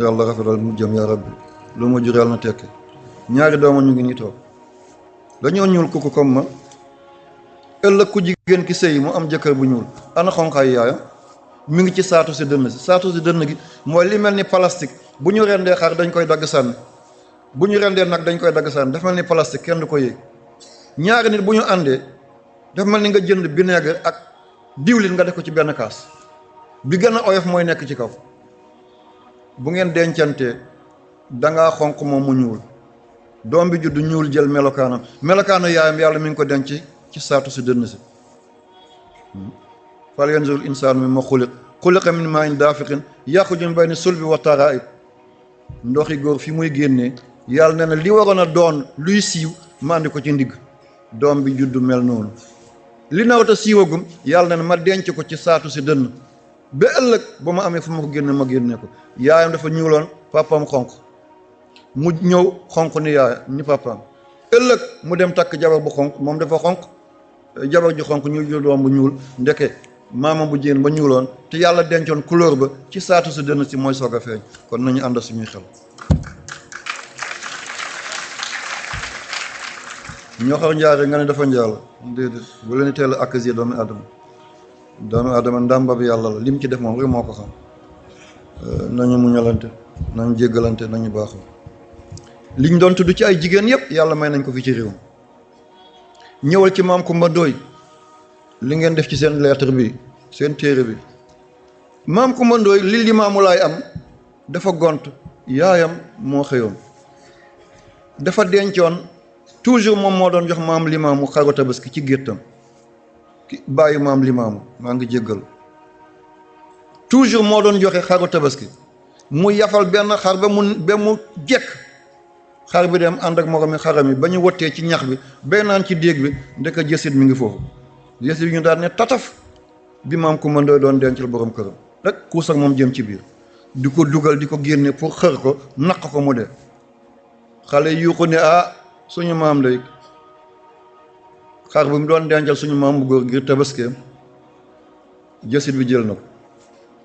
yàlla rafetal mu jëm yaa rabbi lu ma jur yàlla na tekki ñaari dooma ñu ngi nii toog dañoo ñuul kuku comme man ëllëg ku jigéen ki sëy mu am jëkkër bu ñuul ana xonqaay yaayam mi ngi ci saatu si dënn gi mooy li mel ni plastique bu ñu rendee xar dañ koy dagg sànni bu ñu rendee nag dañ koy dagg sànni dafa mel ni plastique kenn du ko yëg ñaari nit bu ñu àndee dafa mel ni nga jënd vinaigre ak diwlin nga def ko ci benn kaas bi gën a oyof mooy nekk ci kaw bu ngeen dencantee dangaa xonq moom mu ñuul doom bi juddu ñuul jël melokaanu yaayam yàlla mi ngi ko denc ci saatu si dënn si fal yanzuril insaanu mimma xuliqa min maa'in daafiqin yaxruju min bayni sulbi wa taraa'ib ndoxi góor fi muy génnee yàlla nee na li waroon a doon luy siiw mandi ko ci ndigg doom bi juddu mel noonu li nawta siiwagum yàlla nee na ma denc ko ci saatu si dënn ba ëllëg ba ma amee fu ma ko génne ma génne ko yaayam dafa ñuuloon papaam xonq mu ñëw xonq ni yaay ni papaam ëllëg mu dem takk jabar bu xonq moom dafa xonq jabar ju xonq ñu jur doom bu ñuul ndeke maamam bu jigéen ba ñuuloon te yàlla dencoon couleur ba ci saatu si dënn si mooy soog a feeñ kon nañu ànd suñuy xel ñoo xar njaare nga ne dafa njaal déedéet bu leen teel a accuser doomu adama ndàmba bi yàlla la lim ci def moom rek moo ko xam nañu muñalante nañu jéggalante nañu baaxoo liñ doon tudd ci ay jigéen yëpp yàlla may nañ ko fi ci réew ñëwal ci maam Kumba Ndooy li ngeen def ci seen lettre bi seen téere bi maam Kumba Ndooy li Limaamu Laay am dafa gont yaayam moo xëyoon dafa dencoon toujours moom moo doon jox maam Limaamu xaru tabaski ci géttam bàyyi maam Limaamu maa ngi jéggal toujours moo doon joxe xaru tabaski mu yafal benn xar ba mu jekk xar bi dem ànd ak moromi xaram yi ba ñu wottee ci ñax bi bay naan ci déeg bi ndeka jësit mi ngi foofu jësit bi ñu daan ne tataf bi maam Kumba Ndooy doon dencal borom këram rek kuus ak moom jëm ci biir di ko dugal di ko génne pour xër ko naq ko mu dee xale yuuxu ne suñu maam day xar bi mu doon dencal suñu maam bu góor ngir tabaskeem jësit bi jël na ko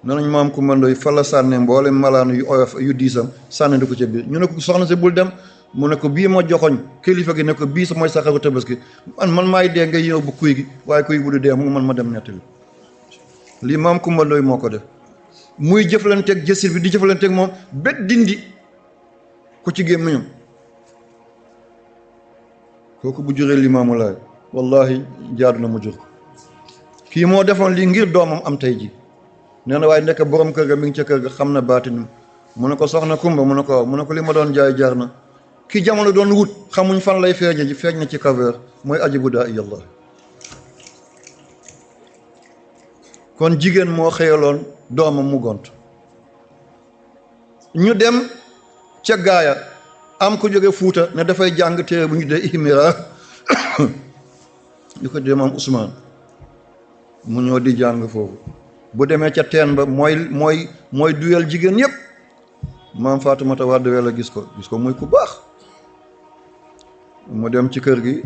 nenañ maam Kumba Ndooy fa la sànne mboole malaan yu oyof yu diisam sànni di ko ca biir ñu ne ko soxna si bul dem mu ne ko bii ma joxoñ kilifa gi ne ko bii sa mooy sa xaru tabaski man maay dee nga yow bu kuy gi waaye kuy bu du dee mu man ma dem nettali lii maam Kumba Ndoy moo ko def muy jëflanteeg jësir bi di jëflanteeg moom bet dindi ku ci gémmiñam kooku bu juree Limaamu Laay wallahi jaadu na mu jur ko kii moo defoon lii ngir doomam am tey ji nee na waaye nekk borom kër ga mi ngi ca kër ga xam na baatinam mu ne ko soxna Kumba mu ne ko waaw mu ne ko li ma doon jaay jaar na ki jamono doon wut xamuñ fan lay feeñe ji feeñ na ci kaveer mooy ajibu daa iyallah kon jigéen moo xëyaloon doomam mu gont ñu dem ca gaaya am ko jóge Fuuta ne dafay jàng téere bu ñu dee ihmira ñu ko dee maam Ousmane mu ñëw di jàng foofu bu demee ca teen ba mooy duyal jigéen yépp maam Faatumata Wàdd Wele gis ko muy ku baax mu dem ci kër gi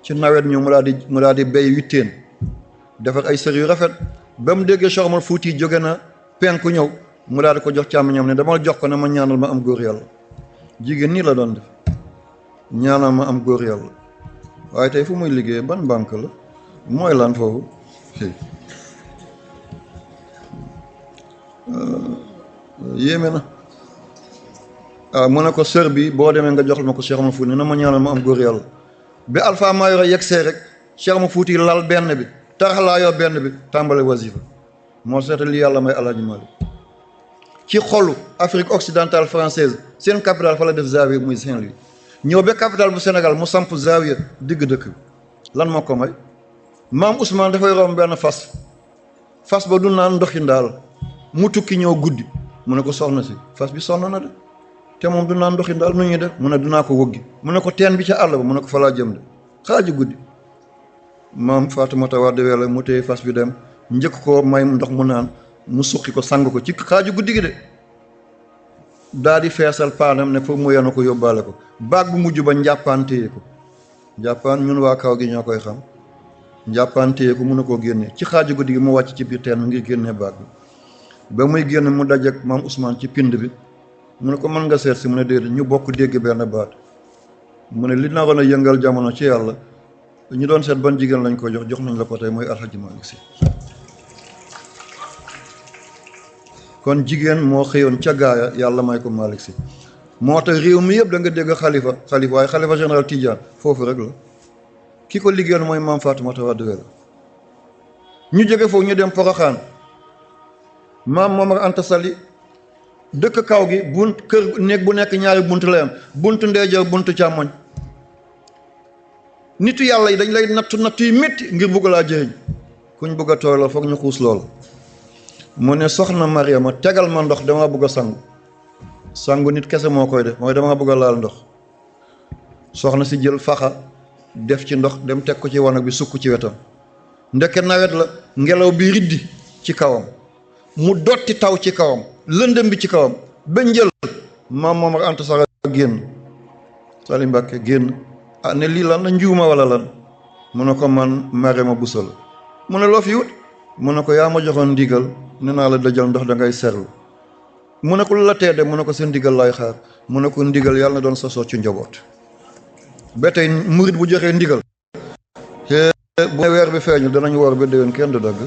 ci nawet ñu mu daal di béy witteen defar ay sër yu rafet ba mu déggee Cheikh Omar Fuuti jóge na penku ñëw mu daal di ko jox càmmiñam ne dama jox ko ne ma ñaanal ma am góor yàlla jigéen nii la doon def ñaanal ma am góor yàlla waaye tey fu muy liggéey ban banque la mooy lan foofu yéeme na mu ne ko sër bi boo demee nga joxal ma ko Cheikh Omar Fuuti na ma ñaanal ma am góor yàlla bi Alpha Mayoro yegsee rek Cheikh Omar Fuuti lal benn bi taraxalaayoo benn bi tàmbale wasifa moo seeta li yàlla may Alaaji Maalik ci xolu Afrique occidentale française seen capitale fa la def zawiya muy Saint-Louis ñëw ba capitale bu Sénégal mu samp zawiya digg dëkk bi lan moo ko may maam Ousmane dafay romb benn fas ba du naan ndoxi ndaal mu tukki ñëw guddi mu ne ko soxna si fas bi sonn na de te moom du naan ndoxi ndaal nu ñuy def mu ne dunaa ko wëggi mu ne ko teen bi ca àll ba mu ne ko fa laa jëm de xaaju guddi maam Faatumata Wàdd Wele mu téye fas bi dem njëkk ko may ndox mu naan mu suqi ko sang ko ci xaaju guddi gi de daa di feesal paanam ne foofu mu yenu ko yóbbaale ko baag bu mujj ba njàppaan téye ko njàppaan ñun waa kaw gi ñoo koy xam njàppaan téye ko mun na koo génne ci xaaju guddi gi mu wàcc ci biir teen ngir génne baag bi ba muy génn mu dajeek maam Ousmane ci pind bi mu ne ko mën nga seet si mu ne déedéet ñu bokk dégg benn baat mu ne li naroon a yëngal jamono ci yàlla ñu doon seet ban jigéen lañ ko jox nañ la ko tey mooy Alxaji Maalik Si kon jigéen moo xëyoon ca gaaya yàlla may ko Maalik Si moo tax réew mi yëpp da nga dégg xalifa waaye xalifa général Tidiane foofu rek la ki ko liggéeyoon mooy maam Faatumata Wàdd Wele ñu jóge foofu ñu dem Poroxaan maam Momar Anta Sali dëkk kaw gi bunt kër néeg bu nekk ñaari bunt lay am buntu ndeyjoor buntu càmmoñ nitu yàlla yi dañ lay nattu yi métti ngir bugg laa jëriñ kuñ bugg a tooy la foog ñu xuus lool mu ne soxna Mariama tegal ma ndox dama bugg a sangu nit kese moo koy def mooy dama bugg a laal ndox soxna si jël faxa def ci ndox dem teg ko ci wanag bi sukk ci wetam ndeke nawet la ngelaw bi riddi ci kawam mu dotti taw ci kawam lëndëm bi ci kawam ba njël maam Momar Anta Sali génn Sali Mbàkke génn ne lii lan la njuuma wala lan mu ne ko man Mariama Bousso la mu ne loo fi wut mu ne ko yaa ma joxoon ndigal ne naa la dajal ndox da ngay serlu mu ne ko lu la teede mu ne ko seen ndigal laay xaar mu ne ko ndigal yàlla na doon sosoo ci njaboot ba tey murit bu joxee ndigal bu weer bi feeñu danañ woor ba déwén kenn du dagg